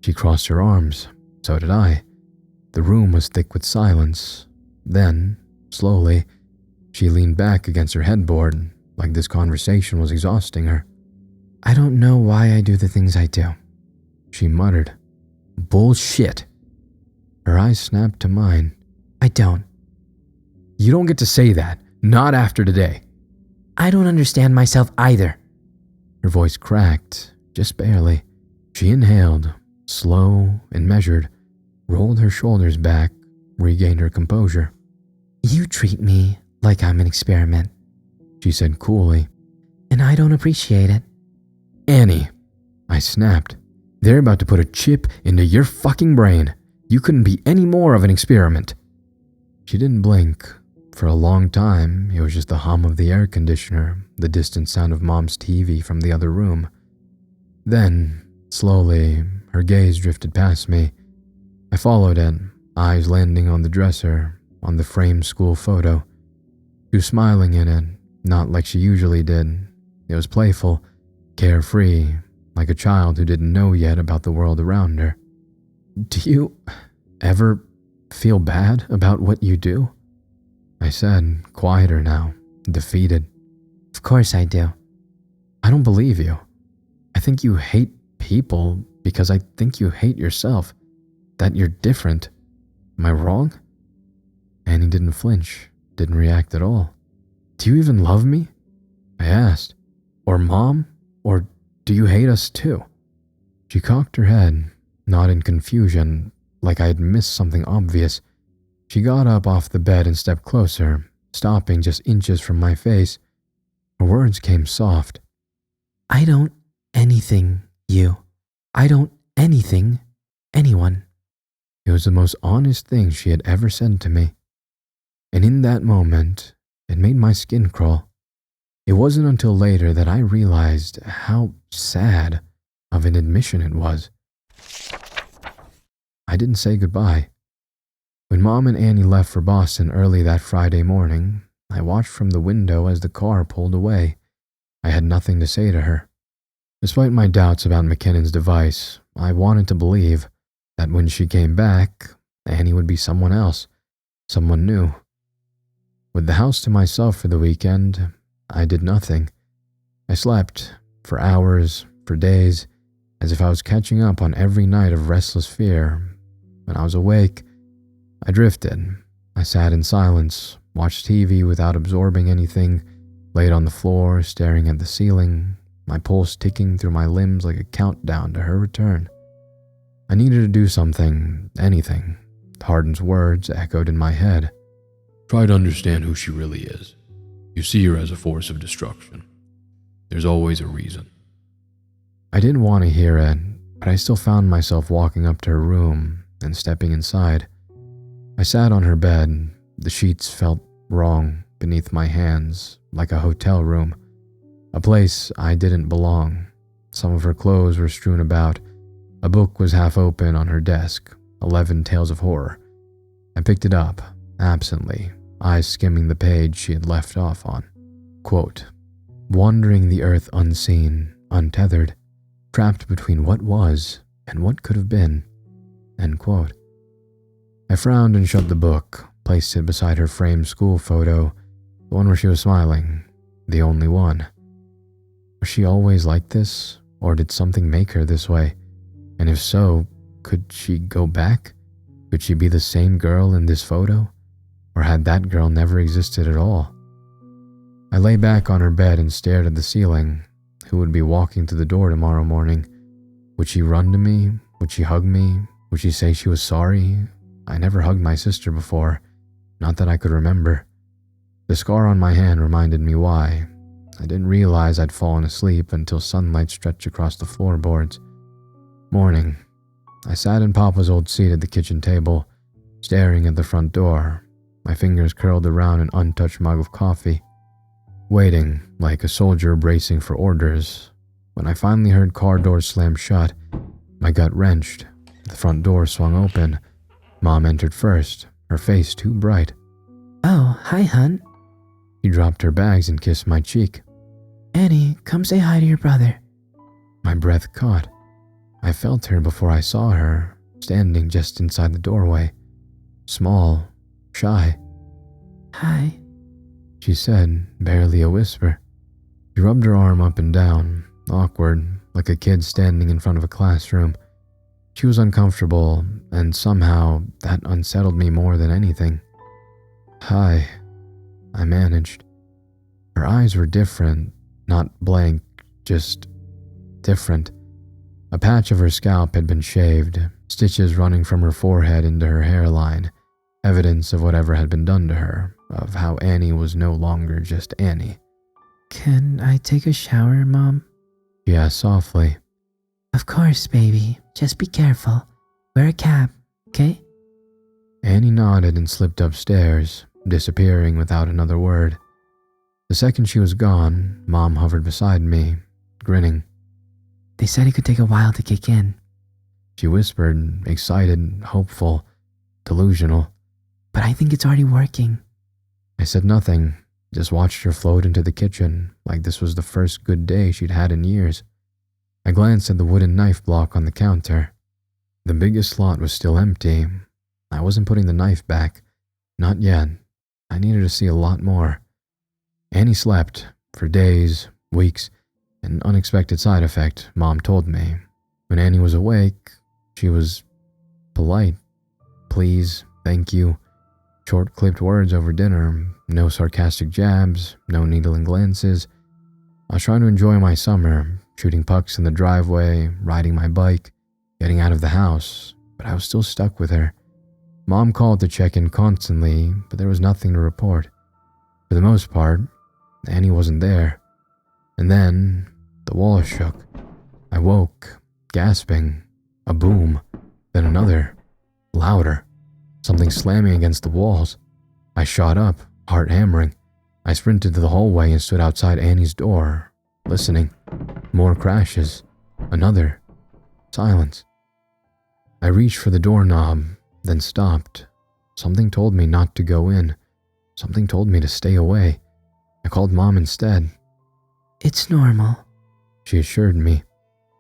She crossed her arms. So did I. The room was thick with silence. Then, slowly, she leaned back against her headboard, like this conversation was exhausting her. "I don't know why I do the things I do," she muttered. "Bullshit." Her eyes snapped to mine. "I don't." "You don't get to say that. Not after today." "I don't understand myself either." Her voice cracked, just barely. She inhaled, slow and measured, rolled her shoulders back, regained her composure. "You treat me like I'm an experiment," she said coolly. "and I don't appreciate it." "Annie," I snapped. "They're about to put a chip into your fucking brain. You couldn't be any more of an experiment." She didn't blink. For a long time, it was just the hum of the air conditioner, the distant sound of Mom's TV from the other room. Then, slowly, her gaze drifted past me. I followed it, eyes landing on the dresser, on the framed school photo. She was smiling in it, not like she usually did. It was playful, carefree, like a child who didn't know yet about the world around her. "Do you ever feel bad about what you do?" I said, quieter now, defeated. "Of course I do." "I don't believe you. I think you hate people because I think you hate yourself, that you're different. Am I wrong?" Annie didn't flinch, didn't react at all. "Do you even love me?" I asked. "Or Mom? Or do you hate us too?" She cocked her head, not in confusion, like I had missed something obvious. She got up off the bed and stepped closer, stopping just inches from my face. Her words came soft. "I don't anything you. I don't anything anyone." It was the most honest thing she had ever said to me. And in that moment, it made my skin crawl. It wasn't until later that I realized how sad of an admission it was. I didn't say goodbye. When Mom and Annie left for Boston early that Friday morning, I watched from the window as the car pulled away. I had nothing to say to her. Despite my doubts about McKinnon's device, I wanted to believe that when she came back, Annie would be someone else, someone new. With the house to myself for the weekend, I did nothing. I slept for hours, for days, as if I was catching up on every night of restless fear. When I was awake, I drifted. I sat in silence, watched TV without absorbing anything, laid on the floor, staring at the ceiling, my pulse ticking through my limbs like a countdown to her return. I needed to do something, anything. Harden's words echoed in my head. Try to understand who she really is. You see her as a force of destruction. There's always a reason. I didn't want to hear it, but I still found myself walking up to her room and stepping inside. I sat on her bed. The sheets felt wrong beneath my hands, like a hotel room, a place I didn't belong. Some of her clothes were strewn about, A book was half open on her desk, 11 Tales of Horror. I picked it up, absently, eyes skimming the page she had left off on. Quote, "Wandering the earth unseen, untethered, trapped between what was and what could have been." End quote. I frowned and shut the book, placed it beside her framed school photo, the one where she was smiling, the only one. Was she always like this, or did something make her this way? And if so, could she go back? Could she be the same girl in this photo? Or had that girl never existed at all? I lay back on her bed and stared at the ceiling. Who would be walking to the door tomorrow morning? Would she run to me? Would she hug me? Would she say she was sorry? I never hugged my sister before, not that I could remember. The scar on my hand reminded me why. I didn't realize I'd fallen asleep until sunlight stretched across the floorboards. Morning. I sat in Papa's old seat at the kitchen table, staring at the front door, my fingers curled around an untouched mug of coffee, waiting like a soldier bracing for orders. When I finally heard car doors slam shut, my gut wrenched. The front door swung open. Mom entered first, her face too bright. "Oh, hi, hun." She dropped her bags and kissed my cheek. "Annie, come say hi to your brother." My breath caught. I felt her before I saw her, standing just inside the doorway. Small, shy. "Hi." She said, barely a whisper. She rubbed her arm up and down, awkward, like a kid standing in front of a classroom. She was uncomfortable, and somehow that unsettled me more than anything. "Hi," I managed. Her eyes were different, not blank, just different. A patch of her scalp had been shaved, stitches running from her forehead into her hairline, evidence of whatever had been done to her, of how Annie was no longer just Annie. "Can I take a shower, Mom?" She asked softly. "Of course, baby. Just be careful. Wear a cap, okay?" Annie nodded and slipped upstairs, disappearing without another word. The second she was gone, Mom hovered beside me, grinning. "They said it could take a while to kick in." She whispered, excited, hopeful, delusional. "But I think it's already working." I said nothing, just watched her float into the kitchen like this was the first good day she'd had in years. I glanced at the wooden knife block on the counter. The biggest slot was still empty. I wasn't putting the knife back. Not yet. I needed to see a lot more. Annie slept for days, weeks. An unexpected side effect, Mom told me. When Annie was awake, she was polite. Please, thank you. Short clipped words over dinner, no sarcastic jabs, no needling glances. I was trying to enjoy my summer, shooting pucks in the driveway, riding my bike, getting out of the house, but I was still stuck with her. Mom called to check in constantly, but there was nothing to report. For the most part, Annie wasn't there. And then, the walls shook. I woke, gasping. A boom. Then another. Louder. Something slamming against the walls. I shot up, heart hammering. I sprinted to the hallway and stood outside Annie's door, listening. More crashes. Another. Silence. I reached for the doorknob, then stopped. Something told me not to go in. Something told me to stay away. I called Mom instead. "It's normal," she assured me.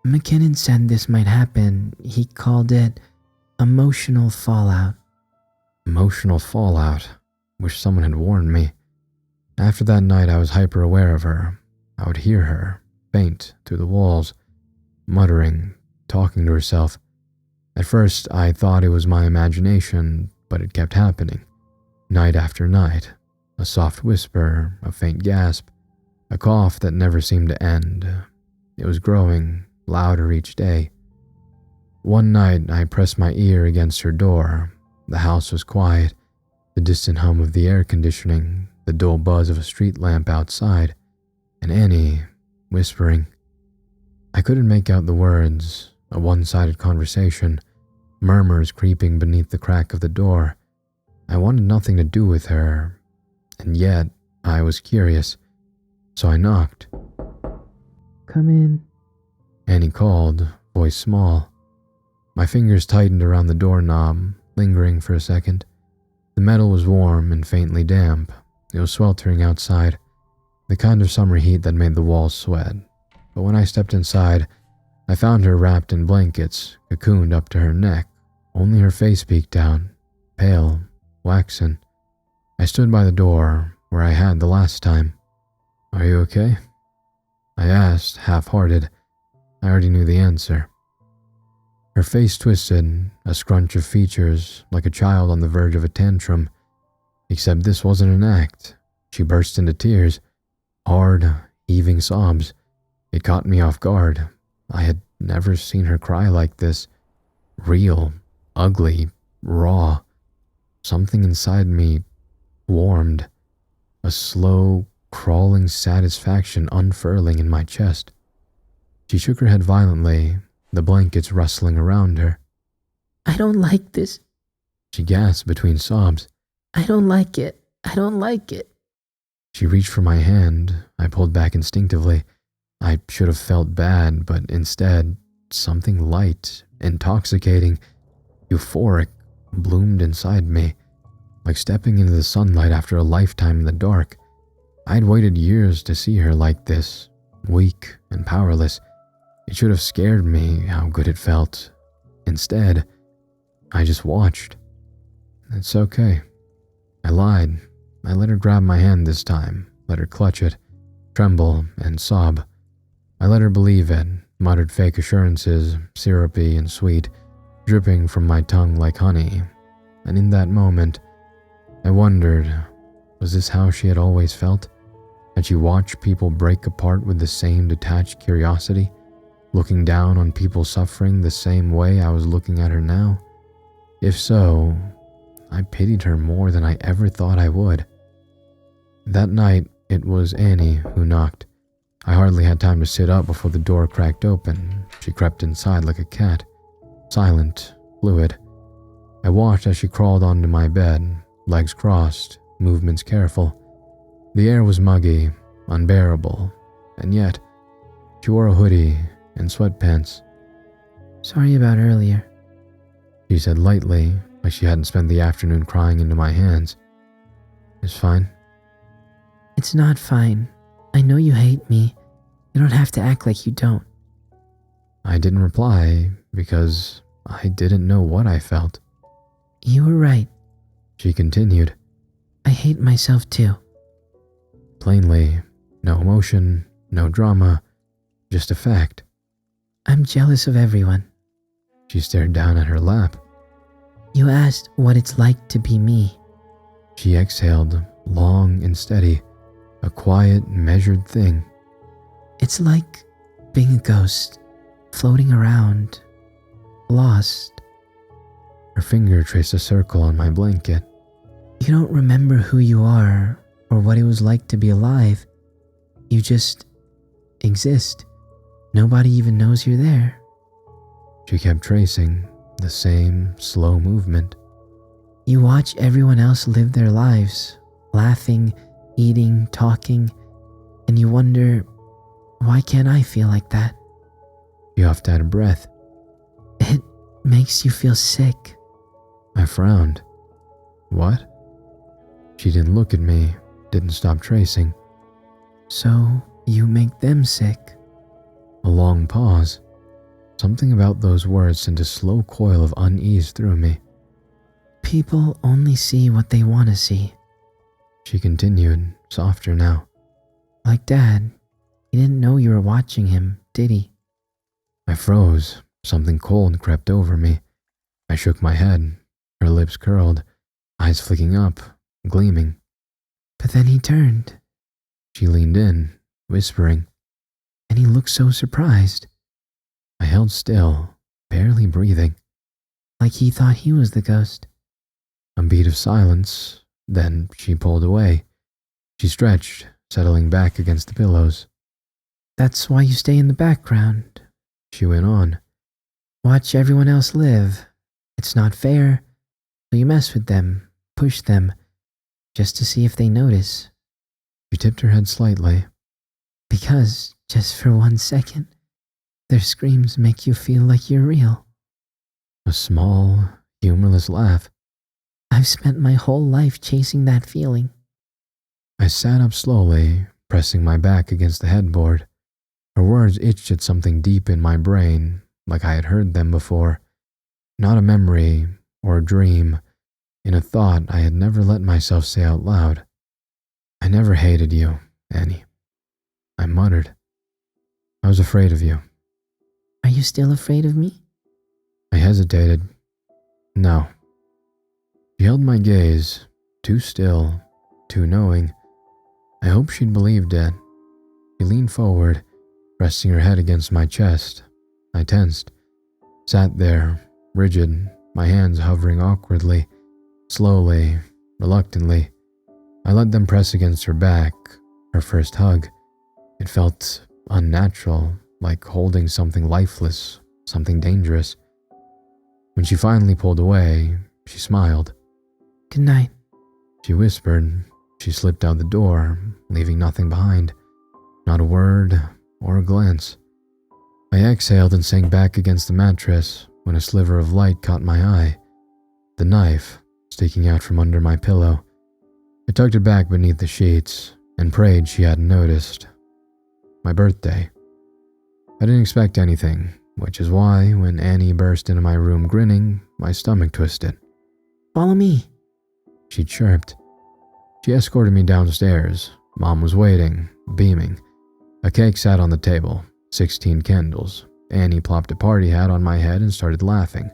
"McKinnon said this might happen. He called it emotional fallout." Emotional fallout. Wish someone had warned me. After that night, I was hyper aware of her. I would hear her, faint through the walls, muttering, talking to herself. At first, I thought it was my imagination, but it kept happening. Night after night. A soft whisper, a faint gasp, a cough that never seemed to end. It was growing louder each day. One night, I pressed my ear against her door. The house was quiet, the distant hum of the air conditioning, the dull buzz of a street lamp outside, and Annie whispering. I couldn't make out the words, a one-sided conversation, murmurs creeping beneath the crack of the door. I wanted nothing to do with her, and yet I was curious, so I knocked. "Come in." Annie called, voice small. My fingers tightened around the doorknob, lingering for a second. The metal was warm and faintly damp. It was sweltering outside, the kind of summer heat that made the walls sweat. But when I stepped inside, I found her wrapped in blankets, cocooned up to her neck. Only her face peeked out, pale, waxen. I stood by the door, where I had the last time. "Are you okay?" I asked, half-hearted. I already knew the answer. Her face twisted, a scrunch of features, like a child on the verge of a tantrum. Except this wasn't an act. She burst into tears, hard, heaving sobs. It caught me off guard. I had never seen her cry like this. Real, ugly, raw. Something inside me warmed. A slow, crawling satisfaction unfurling in my chest. She shook her head violently, the blankets rustling around her. "I don't like this. She gasped between sobs. I don't like it. I don't like it." She reached for my hand. I pulled back instinctively. I should have felt bad, but instead, something light, intoxicating, euphoric, bloomed inside me, like stepping into the sunlight after a lifetime in the dark. I'd waited years to see her like this, weak and powerless. It should have scared me how good it felt. Instead, I just watched. "It's okay." I lied. I let her grab my hand this time, let her clutch it, tremble, and sob. I let her believe it, muttered fake assurances, syrupy and sweet, dripping from my tongue like honey. And in that moment, I wondered, was this how she had always felt? Had she watched people break apart with the same detached curiosity, looking down on people suffering the same way I was looking at her now? If so, I pitied her more than I ever thought I would. That night, it was Annie who knocked. I hardly had time to sit up before the door cracked open. She crept inside like a cat, silent, fluid. I watched as she crawled onto my bed, legs crossed, movements careful. The air was muggy, unbearable, and yet she wore a hoodie and sweatpants. "Sorry about earlier." She said lightly, like she hadn't spent the afternoon crying into my hands. "It's fine." "It's not fine. I know you hate me. You don't have to act like you don't." I didn't reply because I didn't know what I felt. "You were right. She continued. I hate myself too." Plainly, no emotion, no drama, just a fact. "I'm jealous of everyone." She stared down at her lap. "You asked what it's like to be me." She exhaled, long and steady, a quiet, measured thing. "It's like being a ghost, floating around, lost." Her finger traced a circle on my blanket. "You don't remember who you are or what it was like to be alive. You just exist. Nobody even knows you're there." She kept tracing, the same slow movement. "You watch everyone else live their lives, laughing, eating, talking, and you wonder, why can't I feel like that?" She huffed out a breath. "It makes you feel sick." I frowned. What? She didn't look at me, didn't stop tracing. "So you make them sick." A long pause. Something about those words sent a slow coil of unease through me. "People only see what they want to see." She continued, softer now. "Like Dad. He didn't know you were watching him, did he?" I froze. Something cold crept over me. I shook my head. Her lips curled, eyes flicking up, gleaming. "But then he turned." She leaned in, whispering. "And he looked so surprised. I held still, barely breathing. Like he thought he was the ghost." A beat of silence, then she pulled away. She stretched, settling back against the pillows. "That's why you stay in the background," She went on. "Watch everyone else live. It's not fair, so you mess with them, push them, just to see if they notice. She tipped her head slightly. Because, just for 1 second, their screams make you feel like you're real." A small, humorless laugh. I've spent my whole life chasing that feeling. I sat up slowly, pressing my back against the headboard. Her words itched at something deep in my brain, like I had heard them before. Not a memory or a dream, in a thought I had never let myself say out loud. I never hated you, Annie. I muttered. I was afraid of you. Are you still afraid of me? I hesitated. No. She held my gaze, too still, too knowing. I hoped she'd believed it. She leaned forward, resting her head against my chest. I tensed, sat there, rigid, my hands hovering awkwardly, slowly, reluctantly. I let them press against her back, her first hug. It felt unnatural, like holding something lifeless, something dangerous. When she finally pulled away, she smiled. Good night. She whispered. She slipped out the door, leaving nothing behind. Not a word or a glance. I exhaled and sank back against the mattress when a sliver of light caught my eye. The knife, sticking out from under my pillow. I tucked it back beneath the sheets and prayed she hadn't noticed. My birthday. I didn't expect anything, which is why, when Annie burst into my room grinning, my stomach twisted. Follow me. She chirped. She escorted me downstairs. Mom was waiting, beaming. A cake sat on the table, 16 candles. Annie plopped a party hat on my head and started laughing,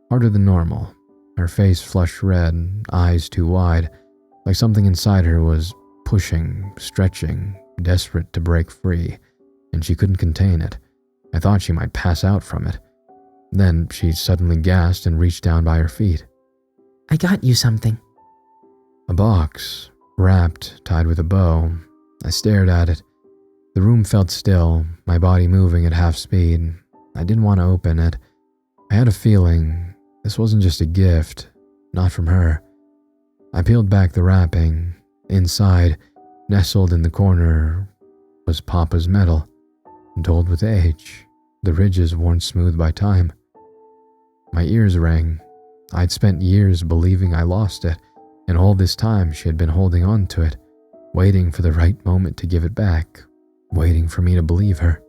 harder than normal. Her face flushed red, eyes too wide, like something inside her was pushing, stretching, desperate to break free, and she couldn't contain it. I thought she might pass out from it. Then she suddenly gasped and reached down by her feet. I got you something. A box, wrapped, tied with a bow. I stared at it. The room felt still, my body moving at half speed. I didn't want to open it. I had a feeling this wasn't just a gift, not from her. I peeled back the wrapping. Inside, nestled in the corner, was Papa's medal, dulled with age, the ridges worn smooth by time. My ears rang. I'd spent years believing I lost it, and all this time she had been holding on to it, waiting for the right moment to give it back, waiting for me to believe her.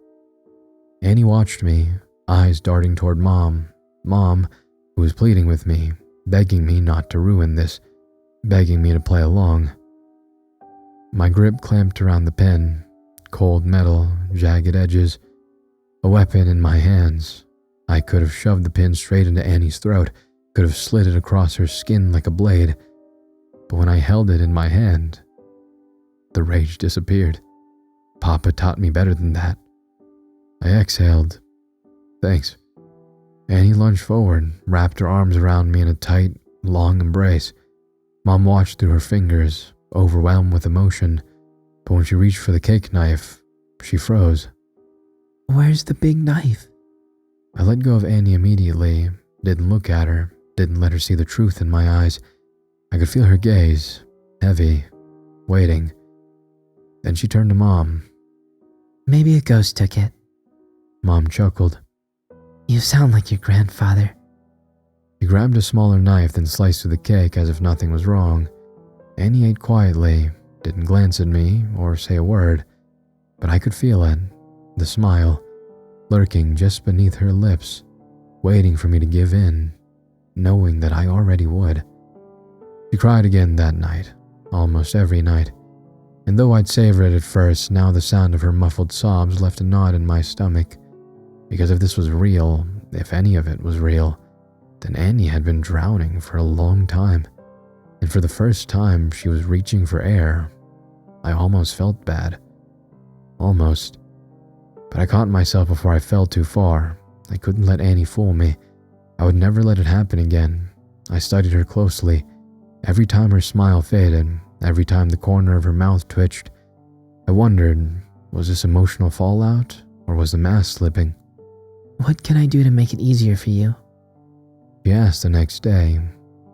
Annie watched me, eyes darting toward Mom, who was pleading with me, begging me not to ruin this, begging me to play along. My grip clamped around the pen, cold metal, jagged edges, a weapon in my hands. I could have shoved the pin straight into Annie's throat, could have slid it across her skin like a blade, but when I held it in my hand, the rage disappeared. Papa taught me better than that. I exhaled. Thanks. Annie lunged forward, wrapped her arms around me in a tight, long embrace. Mom watched through her fingers, overwhelmed with emotion, but when she reached for the cake knife, she froze. Where's the big knife? I let go of Annie immediately, didn't look at her, didn't let her see the truth in my eyes. I could feel her gaze, heavy, waiting. Then she turned to Mom. Maybe a ghost took it. Mom chuckled. You sound like your grandfather. She grabbed a smaller knife, then sliced through the cake as if nothing was wrong. Annie ate quietly, didn't glance at me or say a word, but I could feel it, the smile, lurking just beneath her lips, waiting for me to give in, knowing that I already would. She cried again that night, almost every night, and though I'd savor it at first, now the sound of her muffled sobs left a knot in my stomach, because if this was real, if any of it was real, then Annie had been drowning for a long time, and for the first time she was reaching for air. I almost felt bad. Almost. But I caught myself before I fell too far. I couldn't let Annie fool me. I would never let it happen again. I studied her closely. Every time her smile faded, every time the corner of her mouth twitched, I wondered, was this emotional fallout, or was the mask slipping? What can I do to make it easier for you? She asked the next day.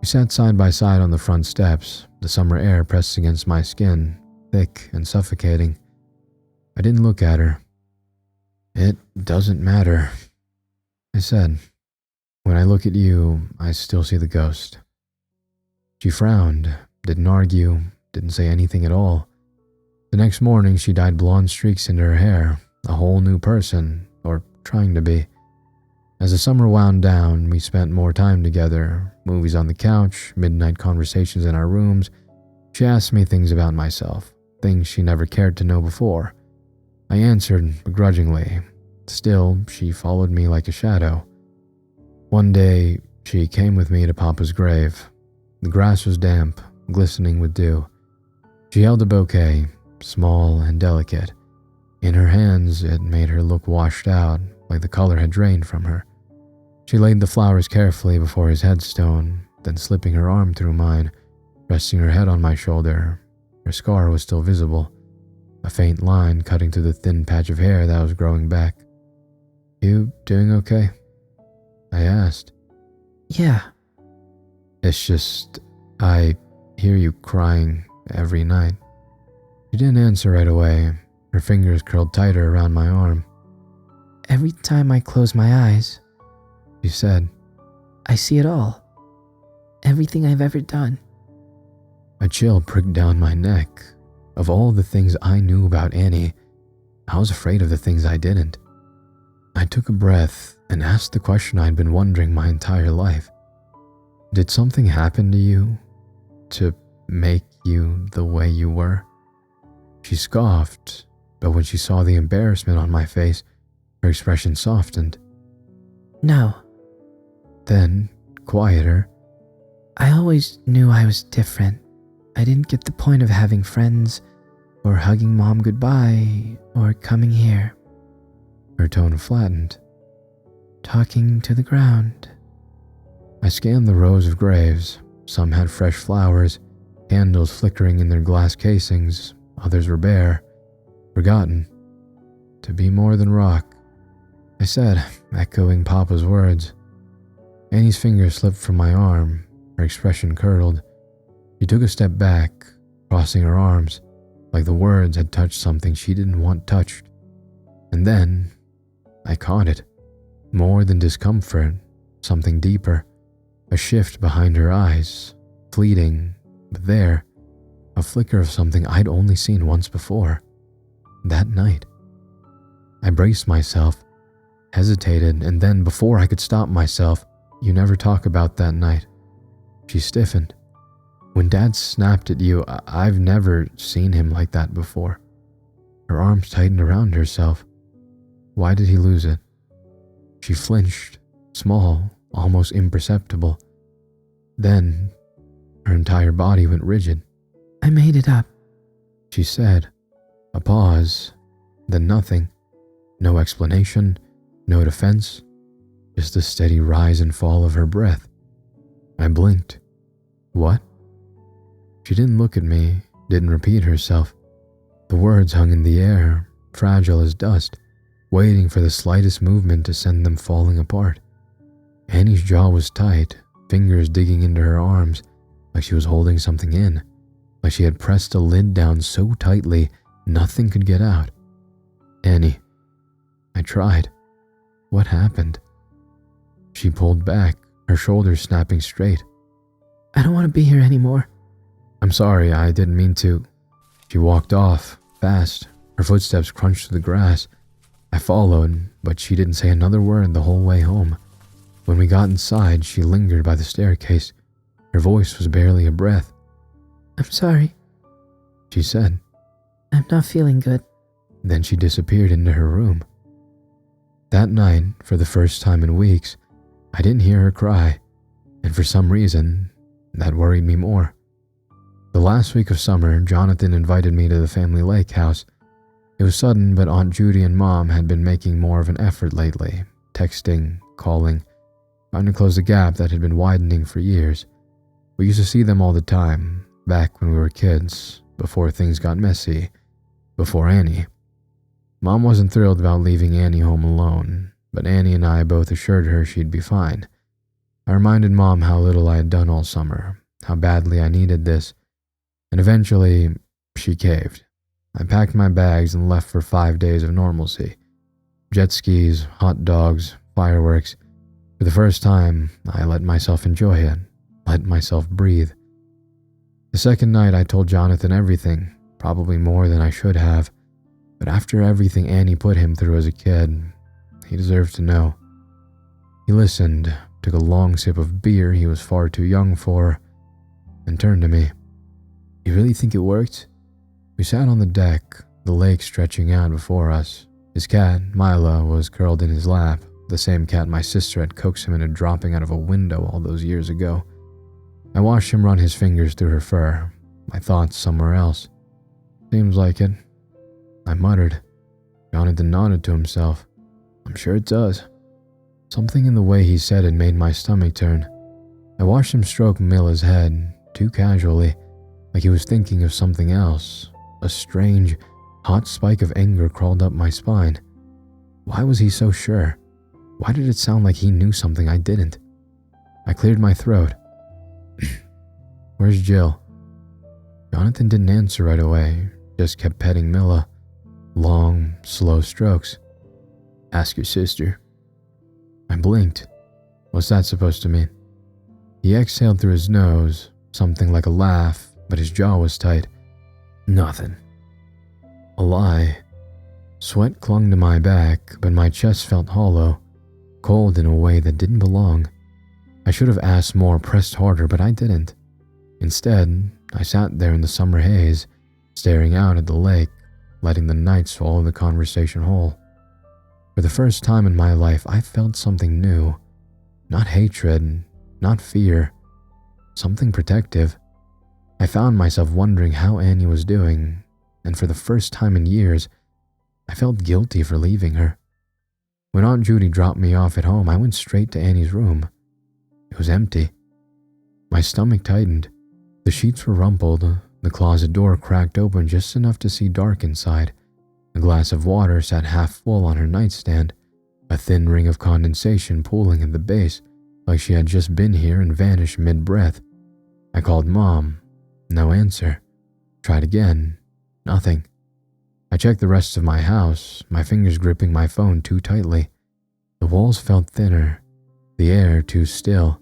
We sat side by side on the front steps, the summer air pressed against my skin, thick and suffocating. I didn't look at her. It doesn't matter, I said. When I look at you, I still see the ghost." She frowned, didn't argue, didn't say anything at all. The next morning, she dyed blonde streaks into her hair, a whole new person, or trying to be. As the summer wound down, we spent more time together, movies on the couch, midnight conversations in our rooms. She asked me things about myself, things she never cared to know before. I answered begrudgingly. Still, she followed me like a shadow. One day, she came with me to Papa's grave. The grass was damp, glistening with dew. She held a bouquet, small and delicate. In her hands, it made her look washed out, like the color had drained from her. She laid the flowers carefully before his headstone, then slipping her arm through mine, resting her head on my shoulder. Her scar was still visible, a faint line cutting through the thin patch of hair that was growing back. "You doing okay?" I asked. Yeah. "It's just, I hear you crying every night." She didn't answer right away. Her fingers curled tighter around my arm. Every time I close my eyes, She said. I see it all. Everything I've ever done. A chill pricked down my neck. Of all the things I knew about Annie, I was afraid of the things I didn't. I took a breath and asked the question I'd been wondering my entire life. Did something happen to you to make you the way you were? She scoffed, but when she saw the embarrassment on my face, her expression softened. No, Then, quieter, I always knew I was different. I didn't get the point of having friends, or hugging mom goodbye, or coming here, her tone flattened. talking to the ground. I scanned the rows of graves. Some had fresh flowers, candles flickering in their glass casings. Others were bare, forgotten. To be more than rock, I said, echoing Papa's words. Annie's fingers slipped from my arm. Her expression curdled. She took a step back, crossing her arms, like the words had touched something she didn't want touched. And then, I caught it. More than discomfort, something deeper. A shift behind her eyes, fleeting, but there, a flicker of something I'd only seen once before. That night. I braced myself, hesitated, and then, before I could stop myself, "You never talk about that night." She stiffened. "When Dad snapped at you, I've never seen him like that before." Her arms tightened around herself. "Why did he lose it?" She flinched, small, almost imperceptible. Then, her entire body went rigid. I made it up. She said. A pause, then nothing. No explanation, no defense, just the steady rise and fall of her breath. I blinked. "What?" She didn't look at me, didn't repeat herself. The words hung in the air, fragile as dust, waiting for the slightest movement to send them falling apart. Annie's jaw was tight, fingers digging into her arms, like she was holding something in, like she had pressed a lid down so tightly nothing could get out. "Annie." I tried. "What happened?" She pulled back, her shoulders snapping straight. I don't want to be here anymore. "I'm sorry, I didn't mean to." She walked off, fast. Her footsteps crunched through the grass. I followed, but she didn't say another word the whole way home. When we got inside, she lingered by the staircase. Her voice was barely a breath. I'm sorry. She said. I'm not feeling good. Then she disappeared into her room. That night, for the first time in weeks, I didn't hear her cry, and for some reason, that worried me more. The last week of summer, Jonathan invited me to the family lake house. It was sudden, but Aunt Judy and Mom had been making more of an effort lately, texting, calling, trying to close the gap that had been widening for years. We used to see them all the time, back when we were kids, before things got messy, before Annie. Mom wasn't thrilled about leaving Annie home alone, but Annie and I both assured her she'd be fine. I reminded Mom how little I had done all summer, how badly I needed this, and eventually, she caved. I packed my bags and left for 5 days of normalcy. Jet skis, hot dogs, fireworks. For the first time, I let myself enjoy it, let myself breathe. The second night, I told Jonathan everything, probably more than I should have, but after everything Annie put him through as a kid, he deserved to know. He listened, took a long sip of beer he was far too young for, and turned to me. "You really think it worked?" We sat on the deck, the lake stretching out before us. His cat, Mila, was curled in his lap, the same cat my sister had coaxed him into dropping out of a window all those years ago. I watched him run his fingers through her fur, my thoughts somewhere else. "Seems like it," I muttered. Jonathan nodded to himself. "I'm sure it does." Something in the way he said it made my stomach turn. I watched him stroke Mila's head, too casually, like he was thinking of something else. A strange, hot spike of anger crawled up my spine. Why was he so sure? Why did it sound like he knew something I didn't? I cleared my throat. "Where's Jill?" Jonathan didn't answer right away, just kept petting Mila. Long, slow strokes. "Ask your sister." I blinked. What's that supposed to mean? He exhaled through his nose, something like a laugh, but his jaw was tight. "Nothing." A lie. Sweat clung to my back, but my chest felt hollow, cold in a way that didn't belong. I should have asked more, pressed harder, but I didn't. Instead, I sat there in the summer haze, staring out at the lake, letting the night swallow the conversation whole. For the first time in my life, I felt something new. Not hatred, not fear, something protective. I found myself wondering how Annie was doing, and for the first time in years, I felt guilty for leaving her. When Aunt Judy dropped me off at home, I went straight to Annie's room. It was empty. My stomach tightened. The sheets were rumpled, the closet door cracked open just enough to see dark inside. A glass of water sat half full on her nightstand, a thin ring of condensation pooling at the base, like she had just been here and vanished mid-breath. I called Mom. No answer. Tried again. Nothing. I checked the rest of my house, my fingers gripping my phone too tightly. The walls felt thinner, the air too still,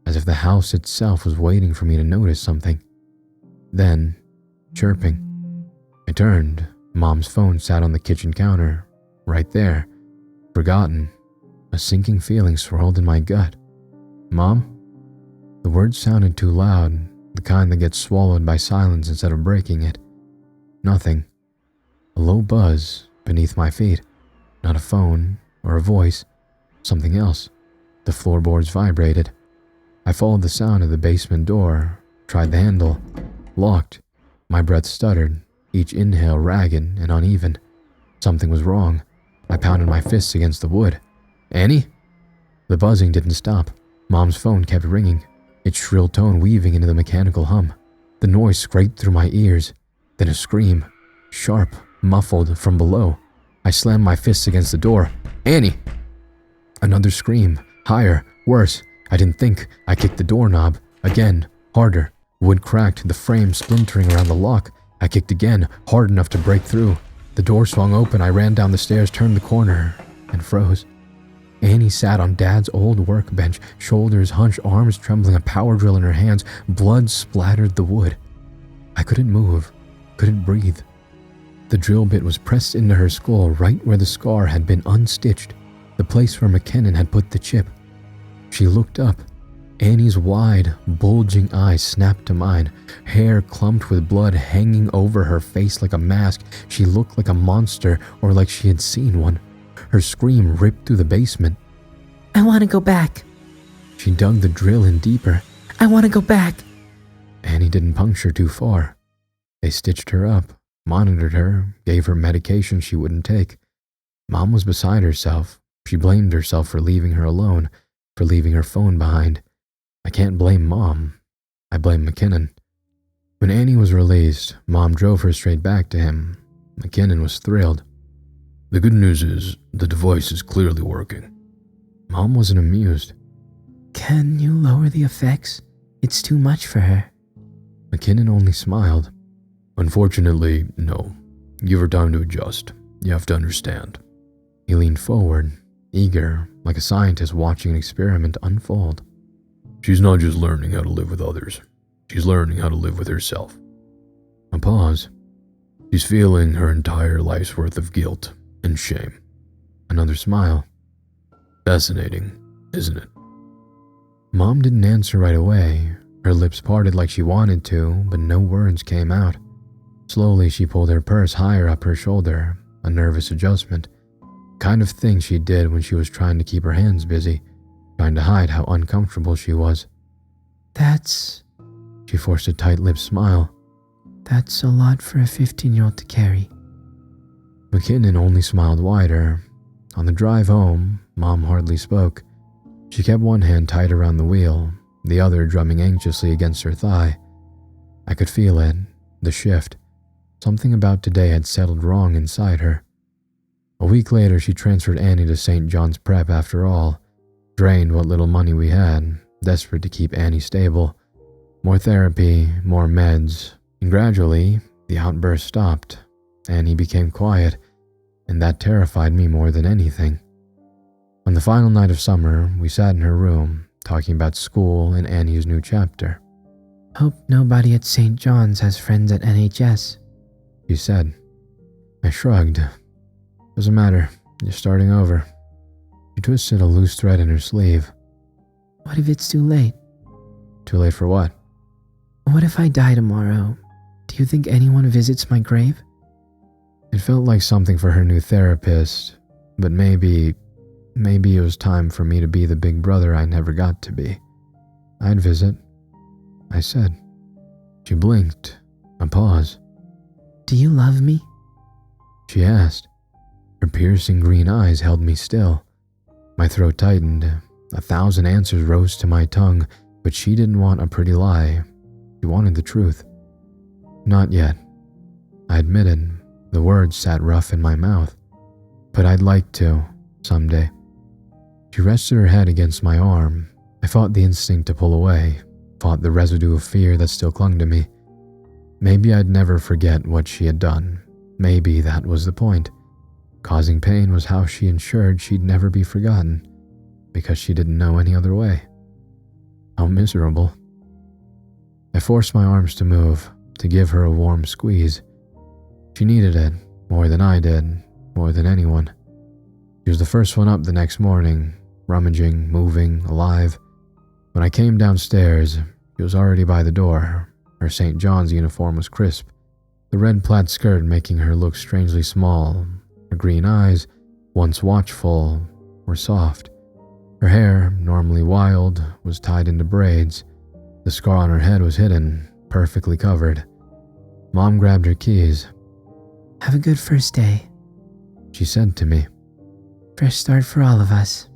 as if the house itself was waiting for me to notice something. Then, chirping. I turned. Mom's phone sat on the kitchen counter, right there. Forgotten. A sinking feeling swirled in my gut. "Mom?" The words sounded too loud, the kind that gets swallowed by silence instead of breaking it. Nothing. A low buzz beneath my feet. Not a phone or a voice. Something else. The floorboards vibrated. I followed the sound of the basement door, tried the handle. Locked. My breath stuttered, each inhale ragged and uneven. Something was wrong. I pounded my fists against the wood. "Annie?" The buzzing didn't stop. Mom's phone kept ringing, its shrill tone weaving into the mechanical hum. The noise scraped through my ears, then a scream, sharp, muffled, from below. I slammed my fists against the door. "Annie!" Another scream, higher, worse. I didn't think. I kicked the doorknob. Again, harder. Wood cracked, the frame splintering around the lock. I kicked again, hard enough to break through. The door swung open. I ran down the stairs, turned the corner, and froze. Annie sat on Dad's old workbench, shoulders hunched, arms trembling, a power drill in her hands. Blood splattered the wood. I couldn't move, couldn't breathe. The drill bit was pressed into her skull right where the scar had been unstitched, the place where McKinnon had put the chip. She looked up. Annie's wide, bulging eyes snapped to mine, hair clumped with blood hanging over her face like a mask. She looked like a monster, or like she had seen one. Her scream ripped through the basement. "I want to go back." She dug the drill in deeper. "I want to go back." Annie didn't puncture too far. They stitched her up, monitored her, gave her medication she wouldn't take. Mom was beside herself. She blamed herself for leaving her alone, for leaving her phone behind. I can't blame Mom. I blame McKinnon. When Annie was released, Mom drove her straight back to him. McKinnon was thrilled. "The good news is, the device is clearly working." Mom wasn't amused. "Can you lower the effects? It's too much for her." McKinnon only smiled. "Unfortunately, no. Give her time to adjust. You have to understand." He leaned forward. eager, like a scientist watching an experiment unfold. She's not just learning how to live with others. She's learning how to live with herself. A pause. She's feeling her entire life's worth of guilt and shame. Another smile. Fascinating, isn't it? Mom didn't answer right away. Her lips parted like she wanted to, but no words came out. Slowly, she pulled her purse higher up her shoulder, a nervous adjustment. Kind of thing she did when she was trying to keep her hands busy, trying to hide how uncomfortable she was. That's... She forced a tight-lipped smile. That's a lot for a 15-year-old to carry. McKinnon only smiled wider. On the drive home, Mom hardly spoke. She kept one hand tight around the wheel, the other drumming anxiously against her thigh. I could feel it, the shift. Something about today had settled wrong inside her. A week later, she transferred Annie to St. John's Prep after all, drained what little money we had, desperate to keep Annie stable. More therapy, more meds, and gradually, the outburst stopped. Annie became quiet, and that terrified me more than anything. On the final night of summer, we sat in her room, talking about school and Annie's new chapter. Hope nobody at St. John's has friends at NHS, She said. I shrugged. Doesn't matter, you're starting over. She twisted a loose thread in her sleeve. What if it's too late? Too late for what? What if I die tomorrow? Do you think anyone visits my grave? It felt like something for her new therapist, but maybe it was time for me to be the big brother I never got to be. I'd visit, I said. She blinked. A pause. Do you love me? She asked. Her piercing green eyes held me still. My throat tightened. 1,000 answers rose to my tongue, but she didn't want a pretty lie. She wanted the truth. Not yet. I admitted. The words sat rough in my mouth. But I'd like to, someday. She rested her head against my arm. I fought the instinct to pull away, fought the residue of fear that still clung to me. Maybe I'd never forget what she had done. Maybe that was the point. Causing pain was how she ensured she'd never be forgotten, because she didn't know any other way. How miserable. I forced my arms to move, to give her a warm squeeze. She needed it, more than I did, more than anyone. She was the first one up the next morning, rummaging, moving, alive. When I came downstairs, she was already by the door. Her St. John's uniform was crisp, the red plaid skirt making her look strangely small. Her green eyes, once watchful, were soft. Her hair, normally wild, was tied into braids. The scar on her head was hidden, perfectly covered. Mom grabbed her keys. Have a good first day, She said to me. fresh start for all of us.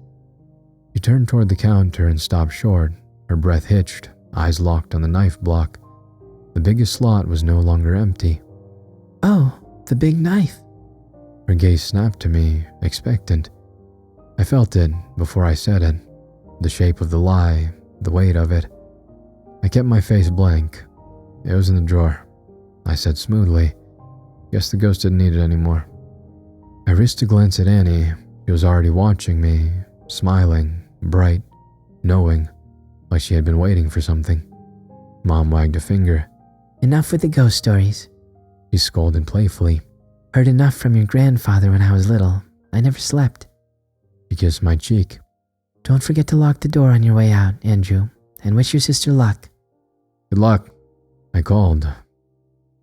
She turned toward the counter and stopped short, her breath hitched, eyes locked on the knife block. The biggest slot was no longer empty. Oh, the big knife. Her gaze snapped to me, expectant. I felt it before I said it, the shape of the lie, the weight of it. I kept my face blank. It was in the drawer, I said smoothly. Guess the ghost didn't need it anymore. I risked a glance at Annie. She was already watching me, smiling, bright, knowing, like she had been waiting for something. Mom wagged a finger. Enough with the ghost stories. She scolded playfully. Heard enough from your grandfather when I was little. I never slept. She kissed my cheek. Don't forget to lock the door on your way out, Andrew, and wish your sister luck. Good luck, I called.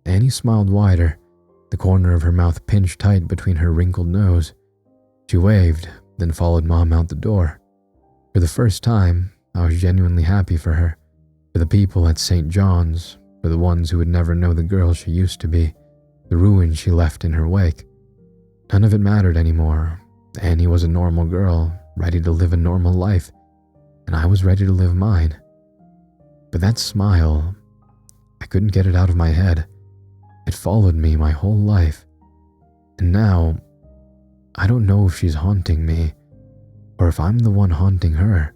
Annie smiled wider, the corner of her mouth pinched tight between her wrinkled nose. She waved, then followed Mom out the door. For the first time, I was genuinely happy for her, for the people at St. John's, for the ones who would never know the girl she used to be, the ruin she left in her wake. None of it mattered anymore. Annie was a normal girl, ready to live a normal life, and I was ready to live mine. But that smile, I couldn't get it out of my head. It followed me my whole life. And now, I don't know if she's haunting me, or if I'm the one haunting her.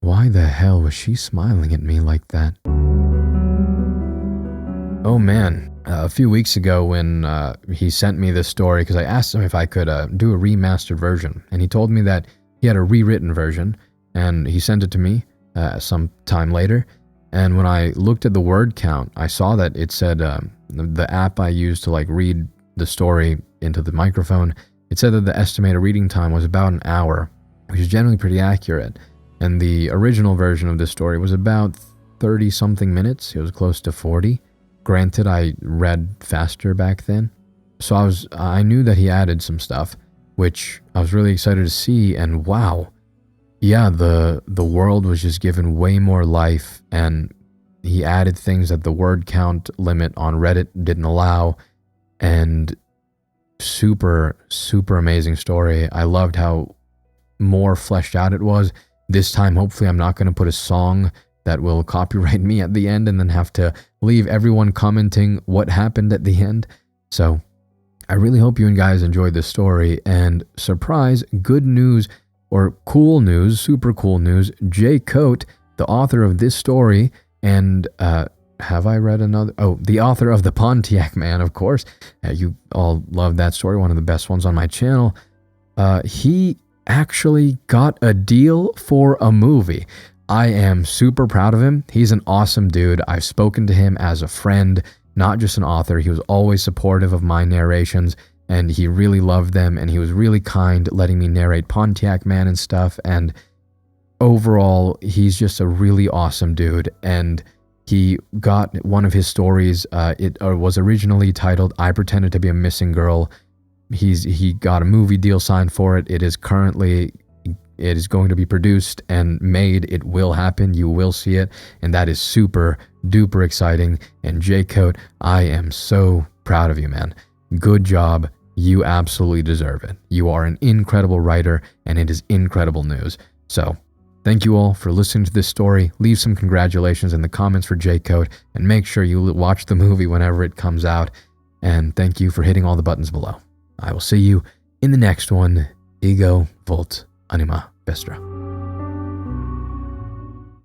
Why the hell was she smiling at me like that? Oh man, a few weeks ago when he sent me this story, because I asked him if I could do a remastered version, and he told me that he had a rewritten version, and he sent it to me some time later. And when I looked at the word count, I saw that it said the app I used to like read the story into the microphone, it said that the estimated reading time was about an hour, which is generally pretty accurate. And the original version of this story was about 30 something minutes. It was close to 40. Granted, I read faster back then. So I knew that he added some stuff, which I was really excited to see. And wow, yeah, the world was just given way more life, and he added things that the word count limit on Reddit didn't allow. And super, super amazing story. I loved how more fleshed out it was. This time, hopefully, I'm not going to put a song that will copyright me at the end and then have to leave everyone commenting what happened at the end. So I really hope you guys enjoyed this story. And surprise, good news, or cool news, super cool news. Jay Coate, the author of this story, and have I read another? Oh, the author of The Pontiac Man, of course. You all love that story, one of the best ones on my channel. He actually got a deal for a movie. I am super proud of him. He's an awesome dude. I've spoken to him as a friend, not just an author. He was always supportive of my narrations, and he really loved them, and he was really kind, letting me narrate Pontiac Man and stuff. And overall, he's just a really awesome dude. And he got one of his stories. It was originally titled "I Pretended to Be a Missing Girl." He got a movie deal signed for it. It is going to be produced and made. It will happen. You will see it. And that is super duper exciting. And Jay Coate, I am so proud of you, man. Good job. You absolutely deserve it. You are an incredible writer, and it is incredible news. So thank you all for listening to this story. Leave some congratulations in the comments for Jay Coate, and make sure you watch the movie whenever it comes out. And thank you for hitting all the buttons below. I will see you in the next one. Ego Volt Anima Vestra.